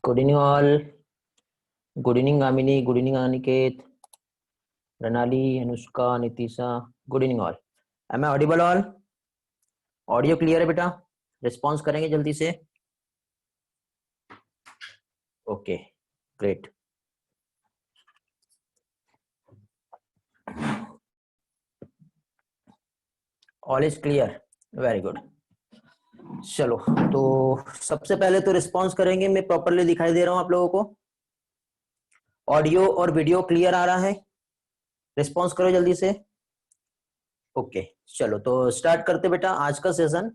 Good evening all. Good evening Amini. Good evening Aniket. Pranali, Anushka, Nitisha. Good evening all. Am I audible all? Audio clear है बेटा? Response करेंगे जल्दी से. Okay great. All is clear. Very good. चलो तो सबसे पहले तो रिस्पॉन्स करेंगे. मैं प्रॉपरली दिखाई दे रहा हूं आप लोगों को? ऑडियो और वीडियो क्लियर आ रहा है? रिस्पॉन्स करो जल्दी से. ओके चलो तो स्टार्ट करते बेटा आज का सेशन.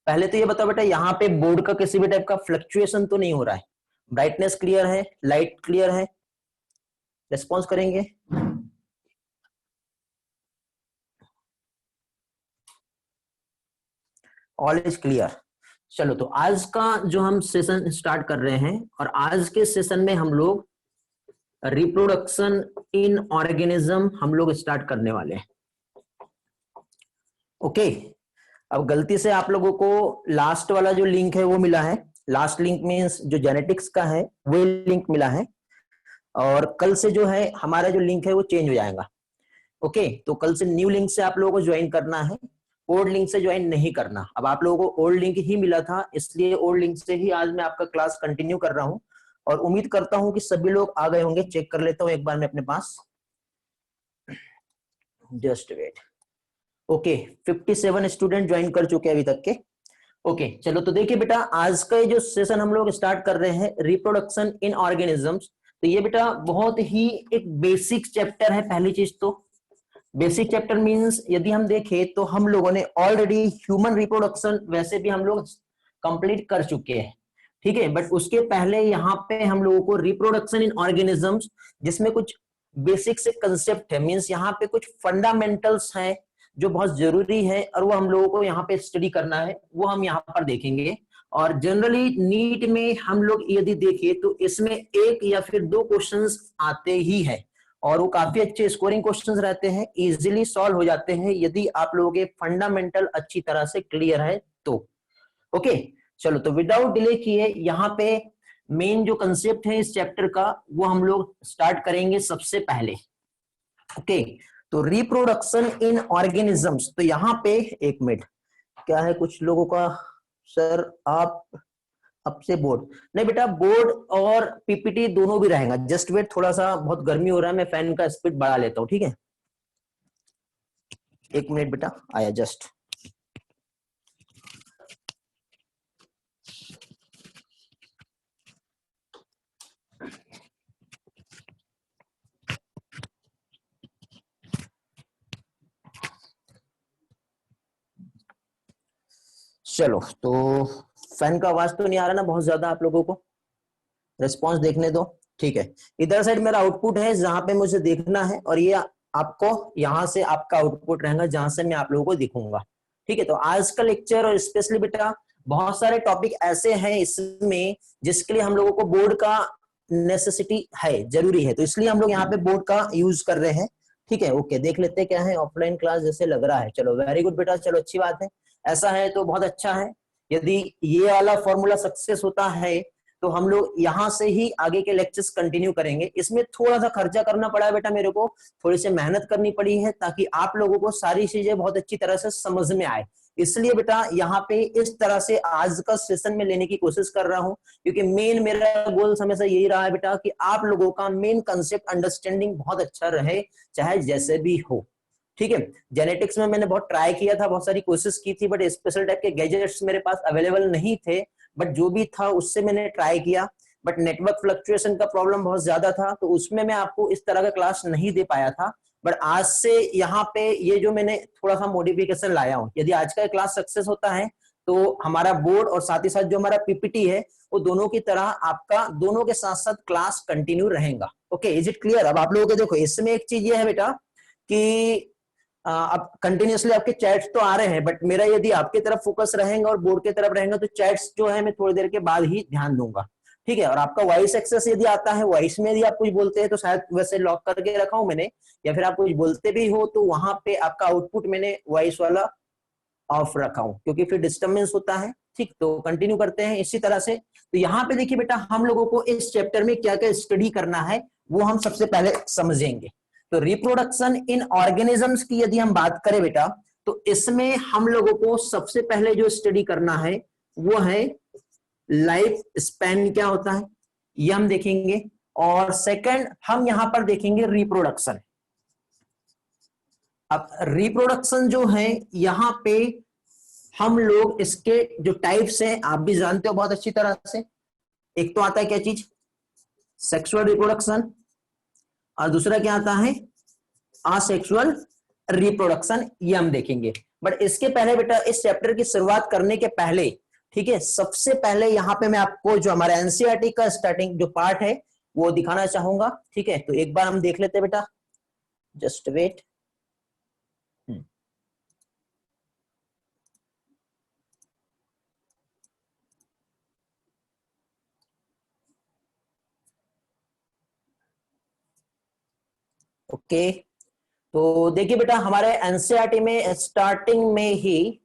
पहले तो ये बताओ बेटा, यहाँ पे बोर्ड का किसी भी टाइप का फ्लक्चुएशन तो नहीं हो रहा है? ब्राइटनेस क्लियर है, लाइट क्लियर है? रिस्पॉन्स करेंगे. All is clear. चलो तो आज का जो हम सेशन स्टार्ट कर रहे हैं, और आज के सेशन में हम लोग रिप्रोडक्शन इन ऑर्गेनिज्म हम लोग स्टार्ट करने वाले हैं. ओके अब गलती से आप लोगों को लास्ट वाला जो लिंक है वो मिला है. लास्ट लिंक मींस जो जेनेटिक्स का है वो लिंक मिला है, और कल से जो है हमारा जो लिंक है वो चेंज हो जाएगा. ओके तो कल से न्यू लिंक से आप लोगों को ज्वाइन करना है, ओल्ड लिंक से ज्वाइन नहीं करना. अब आप लोगों को ओल्ड लिंक ही मिला था, इसलिए ओल्ड लिंक से ही आज मैं आपका क्लास कंटिन्यू कर रहा हूं, और उम्मीद करता हूं कि सभी लोग आ गए होंगे. चेक कर लेता हूं एक बार मैं अपने पास. Just wait. Okay 57 student join कर चुके हैं अभी तक के. ओके चलो तो देखिए बेटा, आज का जो सेशन हम लोग स्टार्ट कर रहे हैं रिप्रोडक्शन इन ऑर्गेनिजम्स. तो ये बेटा बहुत ही एक बेसिक चैप्टर है. पहली चीज तो बेसिक चैप्टर मींस यदि हम देखें तो हम लोगों ने ऑलरेडी ह्यूमन रिप्रोडक्शन वैसे भी हम लोग कंप्लीट कर चुके हैं, ठीक है. बट उसके पहले यहाँ पे हम लोगों को रिप्रोडक्शन इन ऑर्गेनिजम्स, जिसमें कुछ बेसिक से कंसेप्ट है, मींस यहाँ पे कुछ फंडामेंटल्स हैं जो बहुत जरूरी है, और वो हम लोगों को यहाँ पे स्टडी करना है, वो हम यहाँ पर देखेंगे. और जनरली नीट में हम लोग यदि देखें तो इसमें एक या फिर दो क्वेश्चंस आते ही है, और वो काफी अच्छे स्कोरिंग क्वेश्चंस रहते हैं, इजीली सॉल्व हो जाते हैं यदि आप लोगों के फंडामेंटल अच्छी तरह से क्लियर है तो. ओके चलो तो विदाउट डिले किए यहाँ पे मेन जो कंसेप्ट है इस चैप्टर का वो हम लोग स्टार्ट करेंगे सबसे पहले. ओके तो रिप्रोडक्शन इन ऑर्गेनिजम्स. तो यहाँ पे एक मिनट, क्या है कुछ लोगों का, सर आप अब से बोर्ड नहीं बेटा, बोर्ड और पीपीटी दोनों भी रहेगा. जस्ट वेट, थोड़ा सा बहुत गर्मी हो रहा है, मैं फैन का स्पीड बढ़ा लेता हूँ, ठीक है. एक मिनट बेटा, आया जस्ट. चलो तो फैन का आवाज तो नहीं आ रहा ना बहुत ज्यादा आप लोगों को? रिस्पॉन्स देखने दो, ठीक है. इधर साइड मेरा आउटपुट है जहां पे मुझे देखना है, और ये आपको यहाँ से आपका आउटपुट रहेगा जहां से मैं आप लोगों को दिखूंगा, ठीक है. तो आज का लेक्चर, और स्पेशली बेटा बहुत सारे टॉपिक ऐसे हैं इसमें जिसके लिए हम लोगों को बोर्ड का नेसेसिटी है, जरूरी है, तो इसलिए हम लोग यहाँ पे बोर्ड का यूज कर रहे हैं, ठीक है. ओके देख लेते हैं क्या है. ऑफलाइन क्लास जैसे लग रहा है. चलो वेरी गुड बेटा, चलो अच्छी बात है. ऐसा है तो बहुत अच्छा है. यदि ये वाला फॉर्मूला सक्सेस होता है तो हम लोग यहाँ से ही आगे के लेक्चर्स कंटिन्यू करेंगे. इसमें थोड़ा सा खर्चा करना पड़ा है बेटा मेरे को, थोड़ी सी मेहनत करनी पड़ी है ताकि आप लोगों को सारी चीजें बहुत अच्छी तरह से समझ में आए. इसलिए बेटा यहाँ पे इस तरह से आज का सेशन में लेने की कोशिश कर रहा हूँ, क्योंकि मेन मेरा गोल हमेशा यही रहा है बेटा कि आप लोगों का मेन कंसेप्ट अंडरस्टैंडिंग बहुत अच्छा रहे, चाहे जैसे भी हो, ठीक है. जेनेटिक्स में मैंने बहुत ट्राई किया था, बहुत सारी कोशिश की थी, बट स्पेशल टाइप के गैजेट्स मेरे पास अवेलेबल नहीं थे. बट जो भी था उससे मैंने ट्राई किया, बट नेटवर्क फ्लक्चुएशन का प्रॉब्लम बहुत ज्यादा था, तो उसमें मैं आपको इस तरह का क्लास नहीं दे पाया था. बट आज से यहाँ पे ये जो मैंने थोड़ा सा मॉडिफिकेशन लाया हूँ, यदि आज का क्लास सक्सेस होता है तो हमारा बोर्ड और साथ ही साथ जो हमारा पीपीटी है वो दोनों की तरह आपका दोनों के साथ साथ क्लास कंटिन्यू रहेगा. Okay is it clear? अब आप लोगों को देखो इसमें एक चीज ये है बेटा कि अब कंटिन्यूसली आपके चैट्स तो आ रहे हैं, बट मेरा यदि आपके तरफ फोकस रहेगा और बोर्ड के तरफ रहेगा तो चैट्स जो है मैं थोड़ी देर के बाद ही ध्यान दूंगा, ठीक है. और आपका वॉइस एक्सेस यदि आता है, वॉइस में यदि आप कुछ बोलते हैं तो शायद वैसे लॉक करके रखा हूं मैंने, या फिर आप कुछ बोलते भी हो तो वहां पे आपका आउटपुट मैंने वॉइस वाला ऑफ रखा हूं, क्योंकि फिर डिस्टर्बेंस होता है, ठीक, तो कंटिन्यू करते हैं इसी तरह से। तो यहाँ पे देखिए बेटा, हम लोगों को इस चैप्टर में क्या क्या स्टडी करना है वो हम सबसे पहले समझेंगे। तो रिप्रोडक्शन इन ऑर्गेनिजम्स की यदि हम बात करें बेटा, तो इसमें हम लोगों को सबसे पहले जो स्टडी करना है वो है लाइफ स्पैन क्या होता है, ये हम देखेंगे। और सेकंड हम यहां पर देखेंगे रिप्रोडक्शन। अब रिप्रोडक्शन जो है यहां पे हम लोग इसके जो टाइप्स हैं आप भी जानते हो बहुत अच्छी तरह से। एक तो आता है क्या चीज, सेक्सुअल रिप्रोडक्शन, और दूसरा क्या आता है, असेक्सुअल रिप्रोडक्शन, ये हम देखेंगे। बट इसके पहले बेटा, इस चैप्टर की शुरुआत करने के पहले, ठीक है, सबसे पहले यहां पे मैं आपको जो हमारे एनसीईआरटी का स्टार्टिंग जो पार्ट है वो दिखाना चाहूंगा। ठीक है, तो एक बार हम देख लेते हैं बेटा, जस्ट वेट। ओके, तो देखिए बेटा, हमारे एनसीईआरटी में स्टार्टिंग में ही,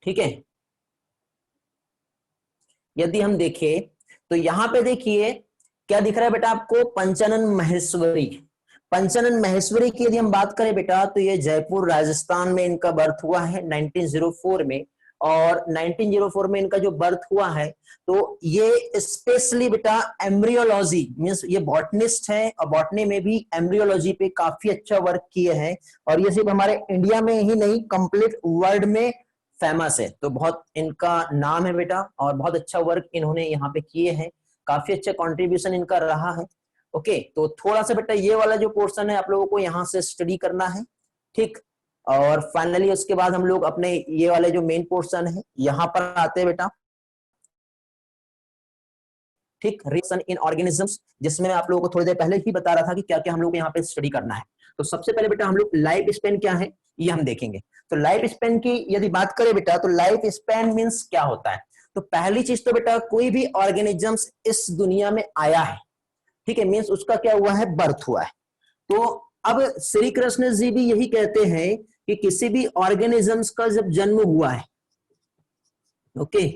ठीक है, यदि हम देखें तो यहां पे देखिए क्या दिख रहा है बेटा आपको, पंचानन महेश्वरी। पंचानन महेश्वरी की यदि हम बात करें बेटा, तो ये जयपुर राजस्थान में इनका बर्थ हुआ है 1904 में। और 1904 में इनका जो बर्थ हुआ है, तो ये स्पेशली बेटा एम्ब्रियोलॉजी मींस ये बॉटनिस्ट है, और बॉटनी में भी एम्ब्रियोलॉजी पे काफी अच्छा वर्क किए हैं। और ये सिर्फ हमारे इंडिया में ही नहीं, कंप्लीट वर्ल्ड में फेमस है। तो बहुत इनका नाम है बेटा, और बहुत अच्छा वर्क इन्होंने यहाँ पे किए हैं, काफी अच्छा कंट्रीब्यूशन इनका रहा है। ओके, तो थोड़ा सा बेटा ये वाला जो पोर्शन है आप लोगों को यहाँ से स्टडी करना है, ठीक। और फाइनली उसके बाद हम लोग अपने ये वाले जो मेन पोर्शन है यहाँ पर आते हैं बेटा, ठीक, रिएक्शन इन ऑर्गेनिजम्स, जिसमें मैं आप लोगों को थोड़ी देर पहले ही बता रहा था कि क्या क्या हम लोग यहाँ पे स्टडी करना है। तो सबसे पहले बेटा हम लोग लाइफ स्पेन क्या है ये हम देखेंगे। तो लाइफ स्पेन की यदि बात करें बेटा, तो लाइफ स्पेन मींस क्या होता है। तो पहली चीज तो बेटा, कोई भी ऑर्गेनिजम्स इस दुनिया में आया है, ठीक है, मींस उसका क्या हुआ है, बर्थ हुआ है। तो अब श्री कृष्ण जी भी यही कहते हैं कि किसी भी ऑर्गेनिजम्स का जब जन्म हुआ है, ओके,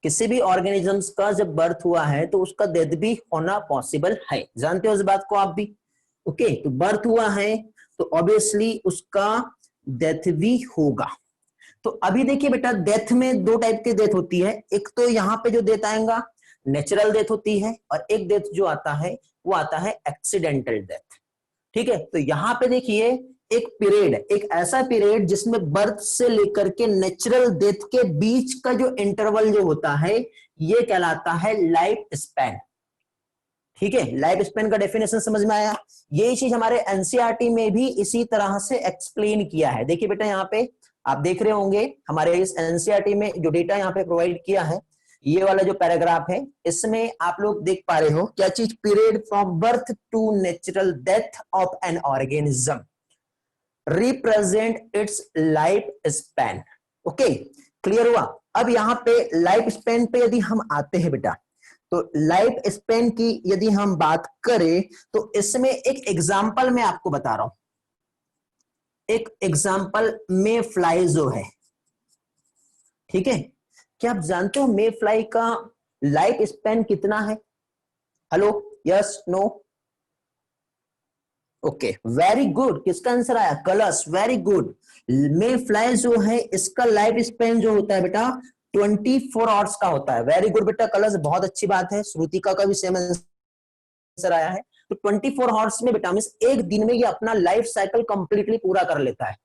किसी भी ऑर्गेनिजम्स का जब बर्थ हुआ है तो उसका डेथ भी होना पॉसिबल है, जानते हो इस बात को आप भी। ओके, तो बर्थ हुआ है तो ऑब्वियसली उसका डेथ भी होगा। तो अभी देखिए बेटा, डेथ में दो टाइप की डेथ होती है। एक तो यहाँ पे जो डेथ आएगा नेचुरल डेथ होती है, और एक डेथ जो आता है वो आता है एक्सीडेंटल डेथ। ठीक है, तो यहाँ पे देखिए एक पीरियड, एक ऐसा पीरियड जिसमें बर्थ से लेकर के नेचुरल डेथ के बीच का जो इंटरवल जो होता है ये कहलाता है लाइफ स्पैन। ठीक है, लाइफ स्पैन का डेफिनेशन समझ में आया। ये चीज हमारे एनसीईआरटी में भी इसी तरह से एक्सप्लेन किया है। देखिए बेटा, यहाँ पे आप देख रहे होंगे हमारे इस एनसीईआरटी में जो डेटा यहाँ पे प्रोवाइड किया है, ये वाला जो पैराग्राफ है इसमें आप लोग देख पा रहे हो क्या चीज, period from birth to natural death of an organism represent its life span. Okay, clear हुआ। अब यहाँ पे लाइफ स्पैन पे यदि हम आते हैं बेटा, तो लाइफ स्पैन की यदि हम बात करें तो इसमें एक एग्जांपल मैं आपको बता रहा हूं। एक एग्जांपल मे फ्लाई जो है, ठीक है, क्या आप जानते हो मे फ्लाई का लाइफ स्पैन कितना है? Hello, yes, no, okay, very good. किसका आंसर आया? Colours, very good. Mayfly जो है इसका लाइफ स्पैन जो होता है बेटा 24 आवर्स का होता है। वेरी गुड बेटा, कलर्स, बहुत अच्छी बात है। श्रुतिका का भी सेम आंसर आया है। तो 24 आवर्स में बेटा मींस एक दिन में ये अपना लाइफ साइकिल कंप्लीटली पूरा कर लेता है।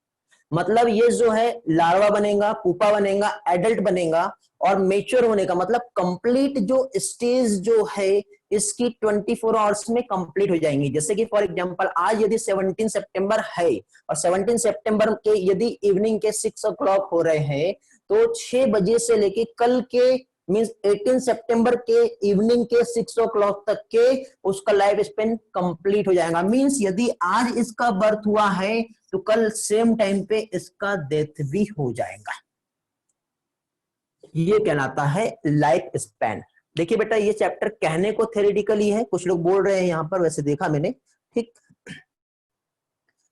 मतलब ये जो है लार्वा बनेगा, पुपा बनेगा, एडल्ट बनेगा, और मेच्योर होने का मतलब कंप्लीट जो स्टेज जो है इसकी 24 आवर्स में कंप्लीट हो जाएंगी। जैसे कि फॉर एग्जांपल आज यदि 17 सितंबर है और 17 सितंबर के यदि इवनिंग के 6 o'clock हो रहे हैं, तो 6 बजे से लेके कल के मींस 18 सितंबर के इवनिंग के 6 o'clock तक के उसका लाइफ स्पेन कंप्लीट हो जाएगा। मींस यदि आज इसका बर्थ हुआ है तो कल सेम टाइम पे इसका डेथ भी हो जाएगा। ये कहलाता है लाइफ स्पैन। देखिए बेटा, ये चैप्टर कहने को थ्योरेटिकली है, कुछ लोग बोल रहे हैं यहां पर, वैसे देखा मैंने, ठीक।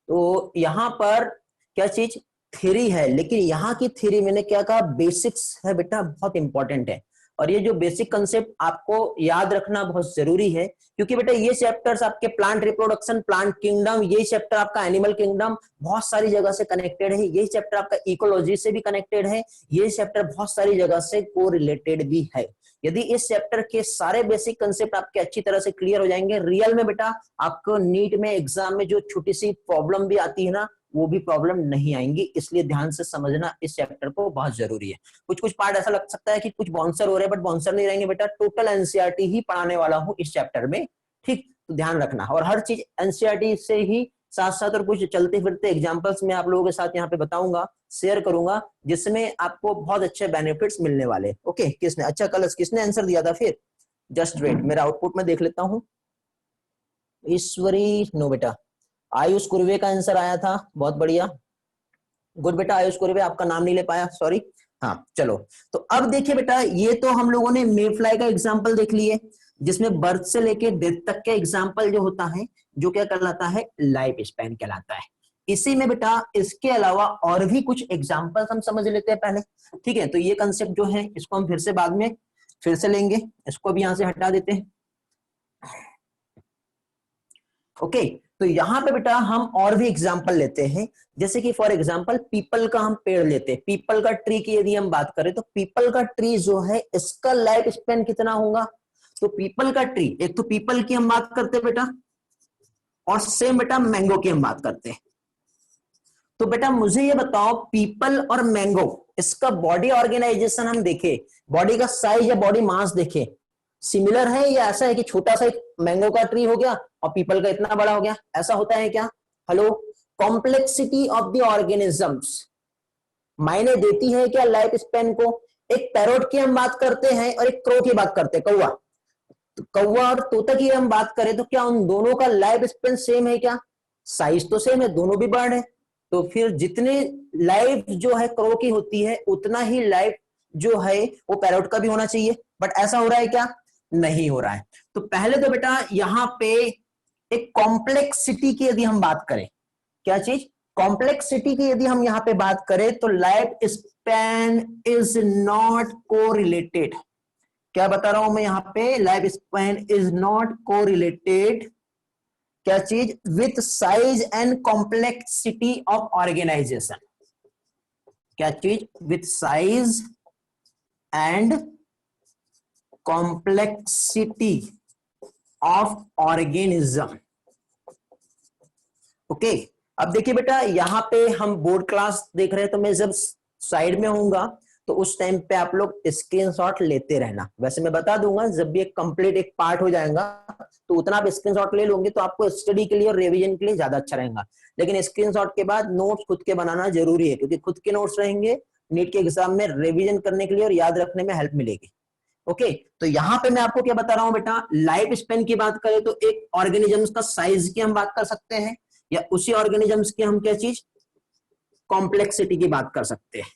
तो यहां पर क्या चीज, थ्योरी है, लेकिन यहाँ की थ्योरी मैंने क्या कहा, बेसिक्स है बेटा, बहुत इंपॉर्टेंट है। और ये जो बेसिक कंसेप्ट आपको याद रखना बहुत जरूरी है, क्योंकि बेटा ये चैप्टर्स आपके प्लांट रिप्रोडक्शन, प्लांट किंगडम, ये चैप्टर आपका एनिमल किंगडम बहुत सारी जगह से कनेक्टेड है, ये चैप्टर आपका इकोलॉजी से भी कनेक्टेड है, ये चैप्टर बहुत सारी जगह से को रिलेटेड भी है। यदि इस चैप्टर के सारे बेसिक कंसेप्ट आपके अच्छी तरह से क्लियर हो जाएंगे, रियल में बेटा आपको नीट में एग्जाम में जो छोटी सी प्रॉब्लम भी आती है ना, वो भी प्रॉब्लम नहीं आएंगी। इसलिए ध्यान से समझना इस चैप्टर को बहुत जरूरी है। कुछ कुछ पार्ट ऐसा लग सकता है कि कुछ बाउंसर हो रहे हैं, बट बाउंसर नहीं रहेंगे बेटा, टोटल एनसीईआरटी ही पढ़ाने वाला हूं इस चैप्टर में, ठीक, तो ध्यान रखना। और हर चीज एनसीईआरटी से ही साथ साथ और कुछ चलते फिरते एग्जांपल्स मैं आप लोगों के साथ यहाँ पे बताऊंगा, शेयर करूंगा, जिसमें आपको बहुत अच्छे बेनिफिट्स मिलने वाले। ओके, किसने अच्छा कलर्स किसने आंसर दिया था फिर? जस्ट वेट, मेरा आउटपुट में देख लेता हूं। ईश्वरी नो बेटा, आयुष कुर्वे का आंसर आया था, बहुत बढ़िया, गुड बेटा आयुष कुर्वे, आपका नाम नहीं ले पाया, सॉरी। हाँ चलो, तो अब देखिए बेटा, ये तो हम लोगों ने मे फ्लाई का एग्जाम्पल देख लिए, जिसमें बर्थ से लेके डेथ तक के एग्जाम्पल जो होता है, जो क्या कहलाता है, लाइफ स्पैन कहलाता है। इसी में बेटा इसके अलावा और भी कुछ एग्जाम्पल्स हम समझ लेते हैं पहले, ठीक है। तो ये कंसेप्ट जो है इसको हम फिर से बाद में फिर से लेंगे, इसको भी यहां से हटा देते हैं। ओके, तो यहां पे बेटा हम और भी एग्जांपल लेते हैं, जैसे कि फॉर एग्जांपल पीपल का हम पेड़ लेते हैं, पीपल का ट्री की यदि हम बात करें, तो पीपल का ट्री जो है इसका लाइफ स्पेन कितना होगा? तो पीपल का ट्री, एक तो पीपल की हम बात करते हैं बेटा, और सेम बेटा मैंगो की हम बात करते हैं। तो बेटा मुझे ये बताओ, पीपल और मैंगो, इसका बॉडी ऑर्गेनाइजेशन हम देखें, बॉडी का साइज या बॉडी मास देखें, सिमिलर है या ऐसा है कि छोटा सा एक मैंगो का ट्री हो गया और पीपल का इतना बड़ा हो गया, ऐसा होता है क्या? Hello, complexity of the organisms मायने देती है क्या लाइफ स्पेन को? एक पैरोट की हम बात करते हैं और एक क्रो की बात करते हैं, कौवा, तो कौवा और तोता की हम बात करें, तो क्या उन दोनों का लाइफ स्पेन सेम है क्या? साइज तो सेम है, दोनों भी बर्ड है, तो फिर जितने लाइफ जो है क्रो की होती है, उतना ही लाइफ जो है वो पैरोट का भी होना चाहिए। बट ऐसा हो रहा है क्या? नहीं हो रहा है। तो पहले तो बेटा यहां पे एक कॉम्प्लेक्सिटी की यदि हम बात करें, क्या चीज? कॉम्प्लेक्सिटी की यदि हम यहां पे बात करें, तो life span is not correlated. क्या बता रहा हूं मैं यहां पे? Life span is not correlated, क्या चीज? With size and complexity of organization. क्या चीज? With size and complexity of organism. Okay, अब देखिए बेटा, यहां पे हम बोर्ड क्लास देख रहे हैं, तो मैं जब साइड में होऊंगा तो उस टाइम पे आप लोग स्क्रीनशॉट लेते रहना। वैसे मैं बता दूंगा, जब भी एक कंप्लीट एक पार्ट हो जाएगा तो उतना आप स्क्रीनशॉट ले लोगे तो आपको स्टडी के लिए और रिवीजन के लिए ज्यादा अच्छा रहेगा। लेकिन स्क्रीनशॉट के बाद नोट्स खुद के बनाना जरूरी है, क्योंकि खुद के नोट्स रहेंगे, नीट के एग्जाम में रिवीजन करने के लिए और याद रखने में हेल्प मिलेगी। ओके, तो यहां पे मैं आपको क्या बता रहा हूं बेटा, लाइफ स्पेन की बात करें तो एक ऑर्गेनिजम्स का साइज की हम बात कर सकते हैं, या उसी ऑर्गेनिजम्स की हम क्या चीज, कॉम्प्लेक्सिटी की बात कर सकते हैं।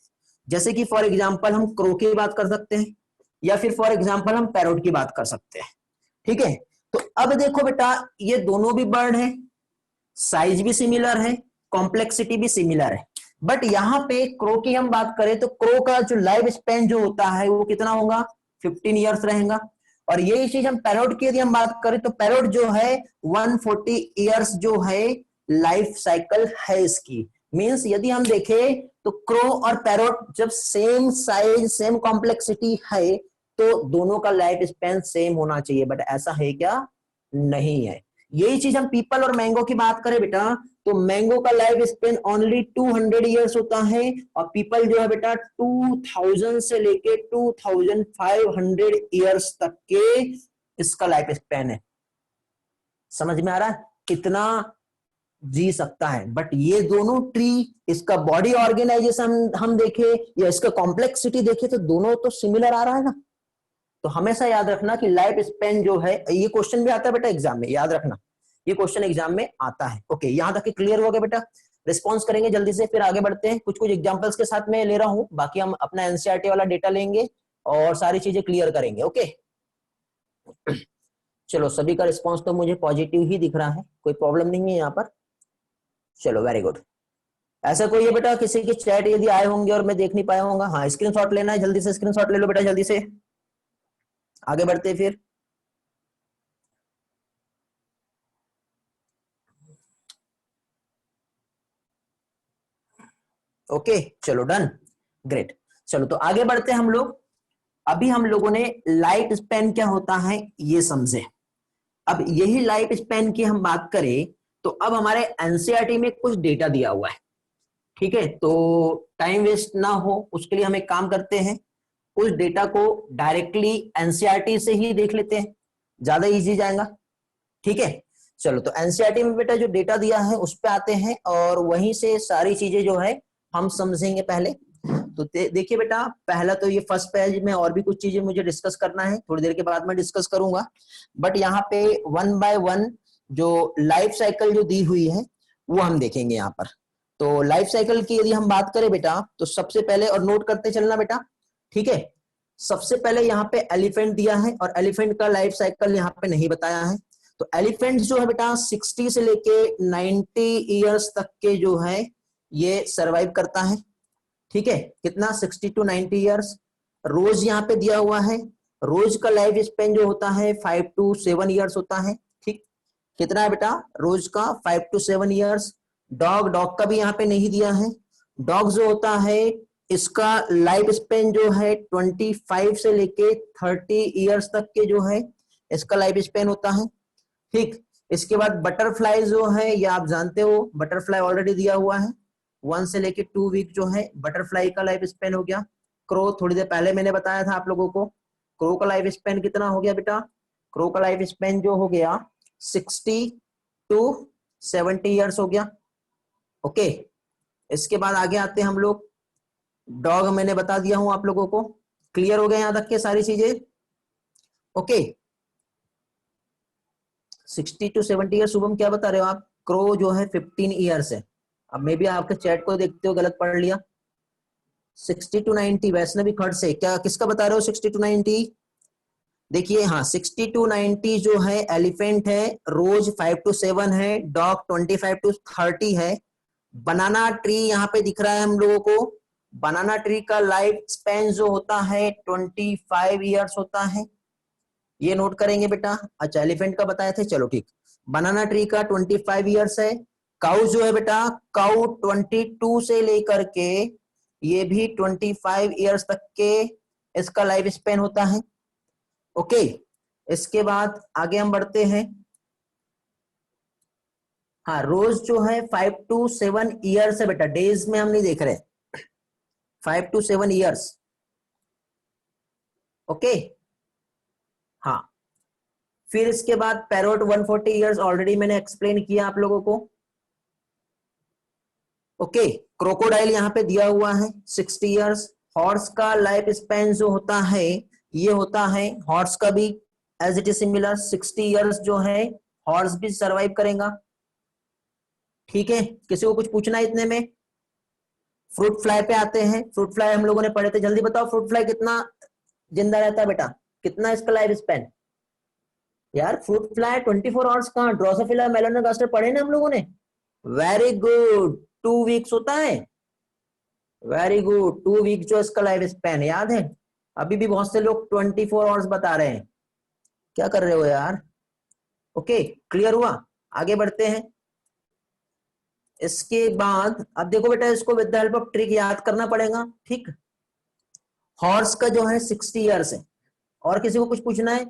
जैसे कि फॉर एग्जांपल हम क्रो की बात कर सकते हैं, या फिर फॉर एग्जांपल हम पैरोट की बात कर सकते हैं, ठीक है। तो अब देखो बेटा, ये दोनों भी बर्ड है, साइज भी सिमिलर है, कॉम्प्लेक्सिटी भी सिमिलर है, बट यहां पे क्रो की हम बात करें तो क्रो का जो लाइफ स्पेन जो होता है वो कितना होगा? 15 ईयर्स रहेगा। और यही चीज हम पैरोट की यदि हम बात करें तो पैरोट जो है 140 ईयर्स जो है लाइफ साइकिल है इसकी। मींस यदि हम देखें तो क्रो और पैरोट जब सेम साइज सेम कॉम्प्लेक्सिटी है तो दोनों का लाइफ स्पेन सेम होना चाहिए, बट ऐसा है क्या? नहीं है। यही चीज हम पीपल और मैंगो की बात करें बेटा, तो मैंगो का लाइफ स्पेन ओनली 200 ईयर्स होता है, और पीपल जो है बेटा 2000 से लेके 2500 ईयर्स तक के इसका लाइफ स्पेन है। समझ में आ रहा है कितना जी सकता है? बट ये दोनों ट्री, इसका बॉडी ऑर्गेनाइजेशन हम देखे या इसका कॉम्प्लेक्सिटी देखे तो दोनों तो सिमिलर आ रहा है ना। तो हमेशा याद रखना कि लाइफ स्पेन जो है, ये क्वेश्चन भी आता है बेटा एग्जाम में, याद रखना ये क्वेश्चन एग्जाम में आता है। ओके, यहां तक क्लियर हो गया बेटा? रिस्पॉन्स करेंगे जल्दी से, फिर आगे बढ़ते हैं। कुछ कुछ एग्जांपल्स के साथ में ले रहा हूं, बाकी हम अपना एनसीईआरटी वाला डेटा लेंगे और सारी चीजें क्लियर करेंगे। ओके चलो, सभी का रिस्पॉन्स तो मुझे पॉजिटिव ही दिख रहा है, कोई प्रॉब्लम नहीं है यहाँ पर। चलो वेरी गुड। ऐसा कोई है बेटा किसी के चैट यदि आए होंगे और मैं देख नहीं पाया होगा? हाँ, स्क्रीनशॉट लेना है, जल्दी से स्क्रीनशॉट ले लो बेटा, जल्दी से आगे बढ़ते हैं फिर। ओके चलो डन, ग्रेट। चलो तो आगे बढ़ते हैं हम लोग। अभी हम लोगों ने लाइफ स्पैन क्या होता है ये समझे। अब यही लाइफ स्पैन की हम बात करें तो अब हमारे एनसीईआरटी में कुछ डेटा दिया हुआ है, ठीक है। तो टाइम वेस्ट ना हो उसके लिए हम एक काम करते हैं, उस डेटा को डायरेक्टली एनसीईआरटी से ही देख लेते हैं, ज्यादा इजी जाएगा, ठीक है। चलो तो एनसीईआरटी में बेटा जो डेटा दिया है उस पे आते हैं और वहीं से सारी चीजें जो है हम समझेंगे पहले। तो देखिए बेटा, पहला तो ये फर्स्ट पेज में और भी कुछ चीजें मुझे डिस्कस करना है, थोड़ी देर के बाद मैं डिस्कस करूंगा, बट यहाँ पे वन बाय वन जो लाइफ साइकिल जो दी हुई है वो हम देखेंगे यहाँ पर। तो लाइफ साइकिल की यदि हम बात करें बेटा तो सबसे पहले, और नोट करते चलना बेटा, ठीक है। सबसे पहले यहाँ पे एलिफेंट दिया है और एलिफेंट का लाइफ साइकिल यहाँ पे नहीं बताया है। तो एलिफेंट जो है बेटा 60 से लेके 90 ईयर्स तक के जो है ये सरवाइव करता है, ठीक है। कितना? 60 टू 90 ईयर्स। रोज यहाँ पे दिया हुआ है, रोज का लाइफ स्पेन जो होता है 5 टू 7 ईयर्स होता है, ठीक। कितना है बेटा रोज का? 5 टू 7 ईयर्स। डॉग का भी यहाँ पे नहीं दिया है। डॉग जो होता है इसका लाइफ स्पेन जो है 25 से लेके 30 ईयर्स तक के जो है इसका लाइफ स्पेन होता है, ठीक। इसके बाद बटरफ्लाई जो है ये आप जानते हो, बटरफ्लाई ऑलरेडी दिया हुआ है, 1 से लेके 2 वीक जो है बटरफ्लाई का लाइफ स्पेन हो गया। क्रो थोड़ी देर पहले मैंने बताया था आप लोगों को, क्रो का लाइफ स्पेन कितना हो गया बेटा? क्रो का लाइफ स्पेन जो हो गया 60 टू 70 ईयर्स हो गया, ओके। इसके बाद आगे आते हैं हम लोग, डॉग मैंने बता दिया हूं आप लोगों को, क्लियर हो गया यहां तक के सारी चीजें, ओके। 60 to 70 year. शुभम क्या बता रहे हो आप? क्रो जो है 15 ईयर्स है। अब मे भी आपके चैट को देखते हो गलत पढ़ लिया। 60 टू 90 वैष्णवी खड़ से क्या किसका बता रहे हो? 60 टू 90 देखिए, हाँ 60 टू 90 जो है एलिफेंट है, रोज 5 टू 7 है, डॉग 25 टू 30 है। बनाना ट्री यहाँ पे दिख रहा है हम लोगों को, बनाना ट्री का लाइफ स्पेन जो होता है 25 ईयर्स होता है, ये नोट करेंगे बेटा। अच्छा एलिफेंट का बताए थे, चलो ठीक। बनाना ट्री का 25 ईयर्स है। काउ जो है बेटा, काउ 22 से लेकर के ये भी 25 ईयर्स तक के इसका लाइफ स्पेन होता है, ओके। इसके बाद आगे हम बढ़ते हैं। हाँ रोज जो है 5 टू 7 ईयर्स है बेटा, डेज में हम नहीं देख रहे, 5 टू 7 ईयर्स, ओके। हाँ फिर इसके बाद पैरोट 140 ईयर्स, ऑलरेडी मैंने एक्सप्लेन किया आप लोगों को, ओके। क्रोकोडाइल यहाँ पे दिया हुआ है 60 ईयर्स। हॉर्स का लाइफ स्पेन जो होता है ये होता है, हॉर्स का भी as it is similar 60 years जो है हॉर्स भी सरवाइव करेगा, ठीक है। किसी को कुछ पूछना है इतने में? फ्रूट फ्लाई पे आते हैं। फ्रूट फ्लाई हम लोगों ने पढ़े थे, जल्दी बताओ फ्रूट फ्लाई कितना जिंदा रहता है बेटा, कितना इसका लाइफ स्पेन? यार फ्रूट फ्लाई 24 आवर्स कहाँ, ड्रोसोफिला मेलानोगास्टर पढ़े ना हम लोगों ने, वेरी गुड। 2 वीक्स होता है, वेरी गुड, 2 वीक जो इसका लाइफ स्पेन, याद है? अभी भी बहुत से लोग 24 आवर्स बता रहे हैं, क्या कर रहे हो यार? ओके क्लियर हुआ, आगे बढ़ते हैं। इसके बाद अब देखो बेटा, इसको with the help of trick याद करना पड़ेगा, ठीक। हॉर्स का जो है 60 ईयर्स है। और किसी को कुछ पूछना है?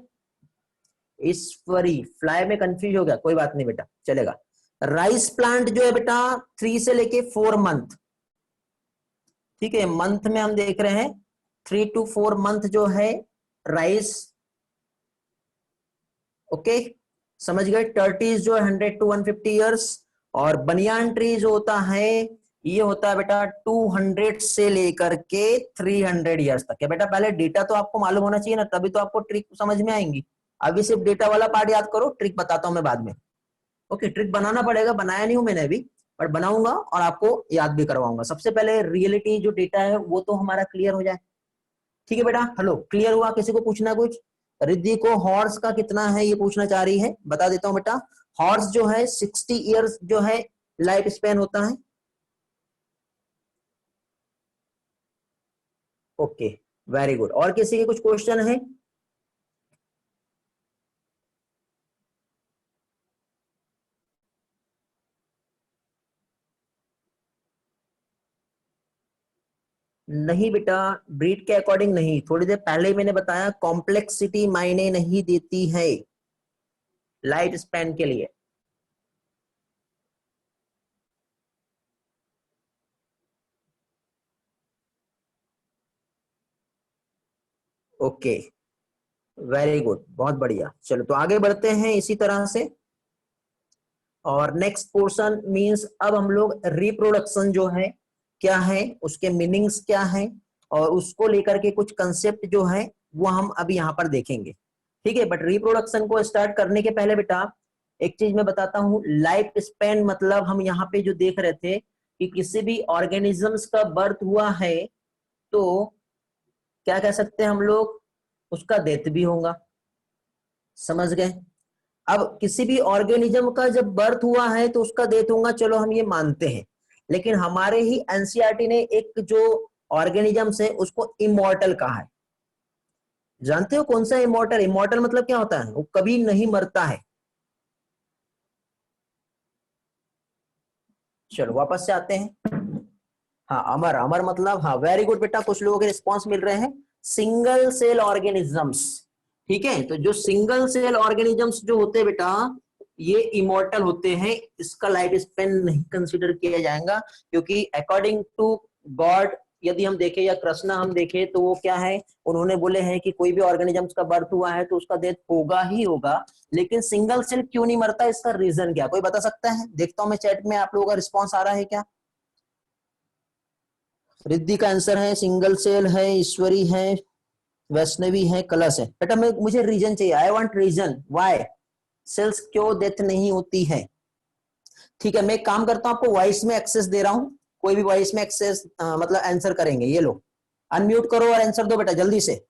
ईश्वरी फ्लाई में कंफ्यूज हो गया, कोई बात नहीं बेटा चलेगा। राइस प्लांट जो है बेटा 3 से लेके 4 मंथ, ठीक है। मंथ में हम देख रहे हैं 3 टू 4 मंथ जो है राइस, ओके समझ गए। टर्टीज जो है 100 टू 150 ईयर्स। और बनियान ट्री जो होता है ये होता है बेटा 200 से लेकर के 300 ईयर्स तक है बेटा। पहले डेटा तो आपको मालूम होना चाहिए ना, तभी तो आपको ट्रिक समझ में आएंगी। अभी सिर्फ डेटा वाला पार्ट याद करो, ट्रिक बताता हूं मैं बाद में, ओके। ट्रिक बनाना पड़ेगा, बनाया नहीं हूं मैंने अभी, पर बनाऊंगा और आपको याद भी करवाऊंगा। सबसे पहले रियलिटी जो डेटा है वो तो हमारा क्लियर हो जाए, ठीक है बेटा। हेलो क्लियर हुआ? किसी को पूछना कुछ? रिद्धि को हॉर्स का कितना है ये पूछना चाह रही है, बता देता हूं बेटा। हॉर्स जो है 60 ईयर्स जो है लाइफ स्पेन होता है, ओके, वेरी गुड। और किसी के कुछ क्वेश्चन है? नहीं बेटा, ब्रीड के अकॉर्डिंग नहीं, थोड़ी देर पहले ही मैंने बताया कॉम्प्लेक्सिटी मायने नहीं देती है लाइफ स्पैन के लिए। ओके, वेरी गुड, बहुत बढ़िया। चलो तो आगे बढ़ते हैं इसी तरह से। और नेक्स्ट पोर्शन मींस अब हम लोग रिप्रोडक्शन जो है क्या है, उसके मीनिंग्स क्या है, और उसको लेकर के कुछ कंसेप्ट जो है वो हम अभी यहाँ पर देखेंगे। ठीक है, बट रिप्रोडक्शन को स्टार्ट करने के पहले बेटा एक चीज मैं बताता हूँ। लाइफ स्पैन मतलब हम यहाँ पे जो देख रहे थे कि किसी भी ऑर्गेनिजम्स का बर्थ हुआ है तो क्या कह सकते हैं हम लोग, उसका डेथ भी होगा। समझ गए? अब किसी भी ऑर्गेनिज्म का जब बर्थ हुआ है तो उसका डेथ होगा, चलो हम ये मानते हैं। लेकिन हमारे ही एनसीईआरटी ने एक जो ऑर्गेनिजम्स है उसको इमॉर्टल कहा है। जानते हो कौन सा इमॉर्टल? इमॉर्टल मतलब क्या होता है? वो कभी नहीं मरता है। चलो वापस से आते हैं। हाँ, अमर, अमर मतलब, हाँ वेरी गुड बेटा, कुछ लोगों के रिस्पॉन्स मिल रहे हैं। Single cell organisms. ठीक है, तो जो सिंगल सेल ऑर्गेनिजम्स जो होते हैं बेटा ये इमॉर्टल होते हैं, इसका लाइफ स्पेन नहीं कंसीडर किया जाएगा, क्योंकि अकॉर्डिंग टू गॉड यदि हम देखें या कृष्णा हम देखें तो वो क्या है, उन्होंने बोले हैं कि कोई भी ऑर्गेनिजम्स का बर्थ हुआ है तो उसका डेथ होगा ही होगा। लेकिन सिंगल सेल क्यों नहीं मरता, इसका रीजन क्या, कोई बता सकता है? देखता हूं मैं चैट में आप लोगों का रिस्पॉन्स आ रहा है क्या। रिद्धि का आंसर है सिंगल सेल है, ईश्वरी है, वैष्णवी है, कलश है। बेटा मैं, मुझे रीजन चाहिए, I want reason why cells क्यों डेथ नहीं होती है। ठीक है, मैं एक काम करता हूं, आपको वॉइस में एक्सेस दे रहा हूं, कोई भी वॉइस में एक्सेस मतलब आंसर करेंगे। ये लो, अनम्यूट करो और आंसर दो बेटा जल्दी से।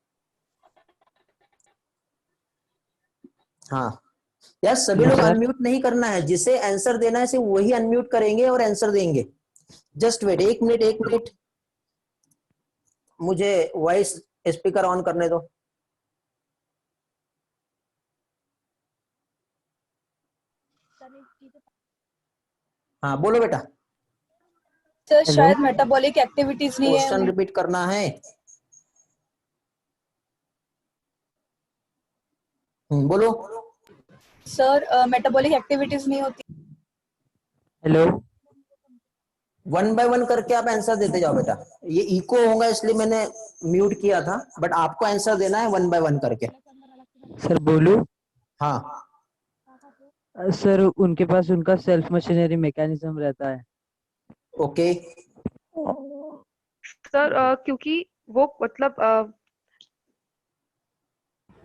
हाँ यार, सभी हेलो लोग सर। अनम्यूट नहीं करना है, जिसे आंसर देना है सिर्फ वही अनम्यूट करेंगे और आंसर देंगे। जस्ट वेट, एक मिनट एक मिनट, मुझे वॉइस स्पीकर ऑन करने दो। हाँ बोलो बेटा। सर हेलो शायद मेटाबॉलिक एक्टिविटीज नहीं है क्वेश्चन उन्हें। रिपीट करना है। बोलो। सर मेटाबॉलिक एक्टिविटीज नहीं होती। हेलो। वन बाय वन करके आप आंसर देते जाओ बेटा, ये इको होगा इसलिए मैंने म्यूट किया था, बट आपको आंसर देना है वन बाय वन करके। सर बोलूं? हाँ सर उनके पास उनका सेल्फ मशीनरी मैकेनिज्म रहता है। ओके, सर क्योंकि वो मतलब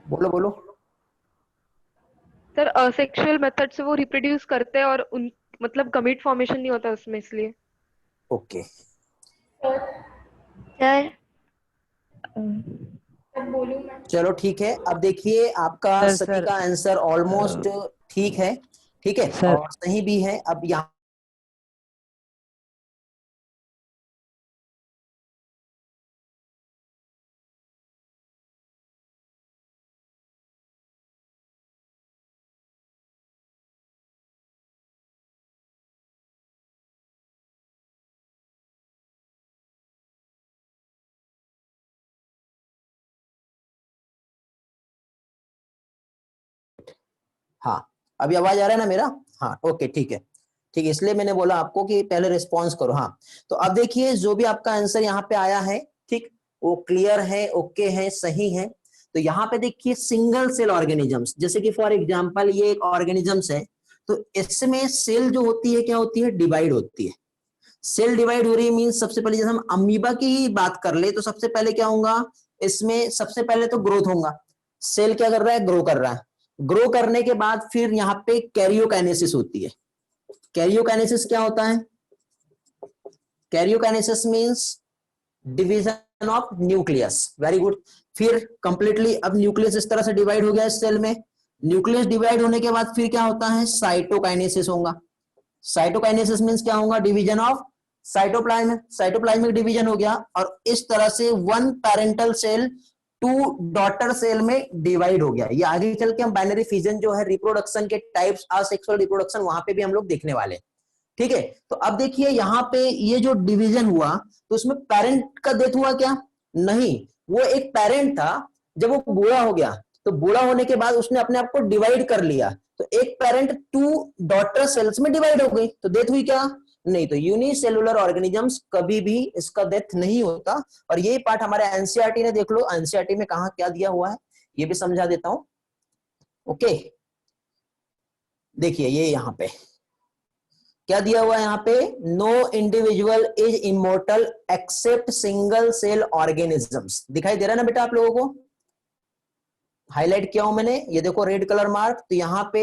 बोलो बोलो। सर सेक्सुअल मेथड से वो रिप्रोड्यूस करते हैं और उन मतलब गमीट फॉर्मेशन नहीं होता उसमें, इसलिए। ओके सर चलो ठीक है, अब देखिए आपका सर सभी सर का आंसर ऑलमोस्ट ठीक है। ठीक है, सर और सही भी है। अब यहाँ हाँ, अभी आवाज आ रहा है ना मेरा? हाँ ओके ठीक है, ठीक है, इसलिए मैंने बोला आपको कि पहले रिस्पॉन्स करो। हाँ, तो अब देखिए जो भी आपका आंसर यहाँ पे आया है, ठीक, वो क्लियर है, ओके है, सही है। तो यहाँ पे देखिए सिंगल सेल ऑर्गेनिजम्स, जैसे कि फॉर एग्जांपल ये एक ऑर्गेनिजम्स है, तो इसमें सेल जो होती है क्या होती है, डिवाइड होती है। सेल डिवाइड हो रही है मीन, सबसे पहले जैसे हम अमीबा की ही बात कर ले तो सबसे पहले क्या होगा, इसमें सबसे पहले तो ग्रोथ होगा। सेल क्या कर रहा है, ग्रो कर रहा है। ग्रो करने के बाद फिर यहाँ पे कैरियोकाइनेसिस होती है। कैरियोकाइनेसिस क्या होता है, karyokinesis means division of nucleus. Very good. फिर कंप्लीटली अब न्यूक्लियस इस तरह से डिवाइड हो गया इस सेल में। न्यूक्लियस डिवाइड होने के बाद फिर क्या होता है, साइटोकाइनेसिस होगा। साइटोकाइनेसिस मींस क्या होगा, डिवीजन ऑफ साइटोप्लाज्मिक डिवीजन हो गया, और इस तरह से one parental cell to daughter cell में डिवाइड हो गया। ये आगे चल के हम बाइनरी फिजन जो है रिप्रोडक्शन के टाइप्स असेक्सुअल रिप्रोडक्शन वहां पे भी हम लोग देखने वाले हैं। ठीक है, तो अब देखिए यहाँ पे ये जो डिवीजन हुआ तो उसमें पेरेंट का डेथ हुआ क्या? नहीं, वो एक पेरेंट था, जब वो बूढ़ा हो गया तो बूढ़ा होने के बाद उसने अपने आप को डिवाइड कर लिया, तो एक पेरेंट टू डॉटर सेल्स में डिवाइड हो गई, तो डेथ हुई क्या? नहीं। तो यूनिसेलुलर ऑर्गेनिजम्स कभी भी इसका डेथ नहीं होता। और यही पार्ट हमारे एनसीईआरटी ने देख लो, एनसीईआरटी में कहा क्या दिया हुआ है ये भी समझा देता हूं। ओके, देखिए ये यहाँ पे क्या दिया हुआ है, यहाँ पे no individual is immortal except single cell organisms. दिखाई दे रहा है ना बेटा आप लोगों को? हाईलाइट किया हूं मैंने, ये देखो रेड कलर मार्क। तो यहाँ पे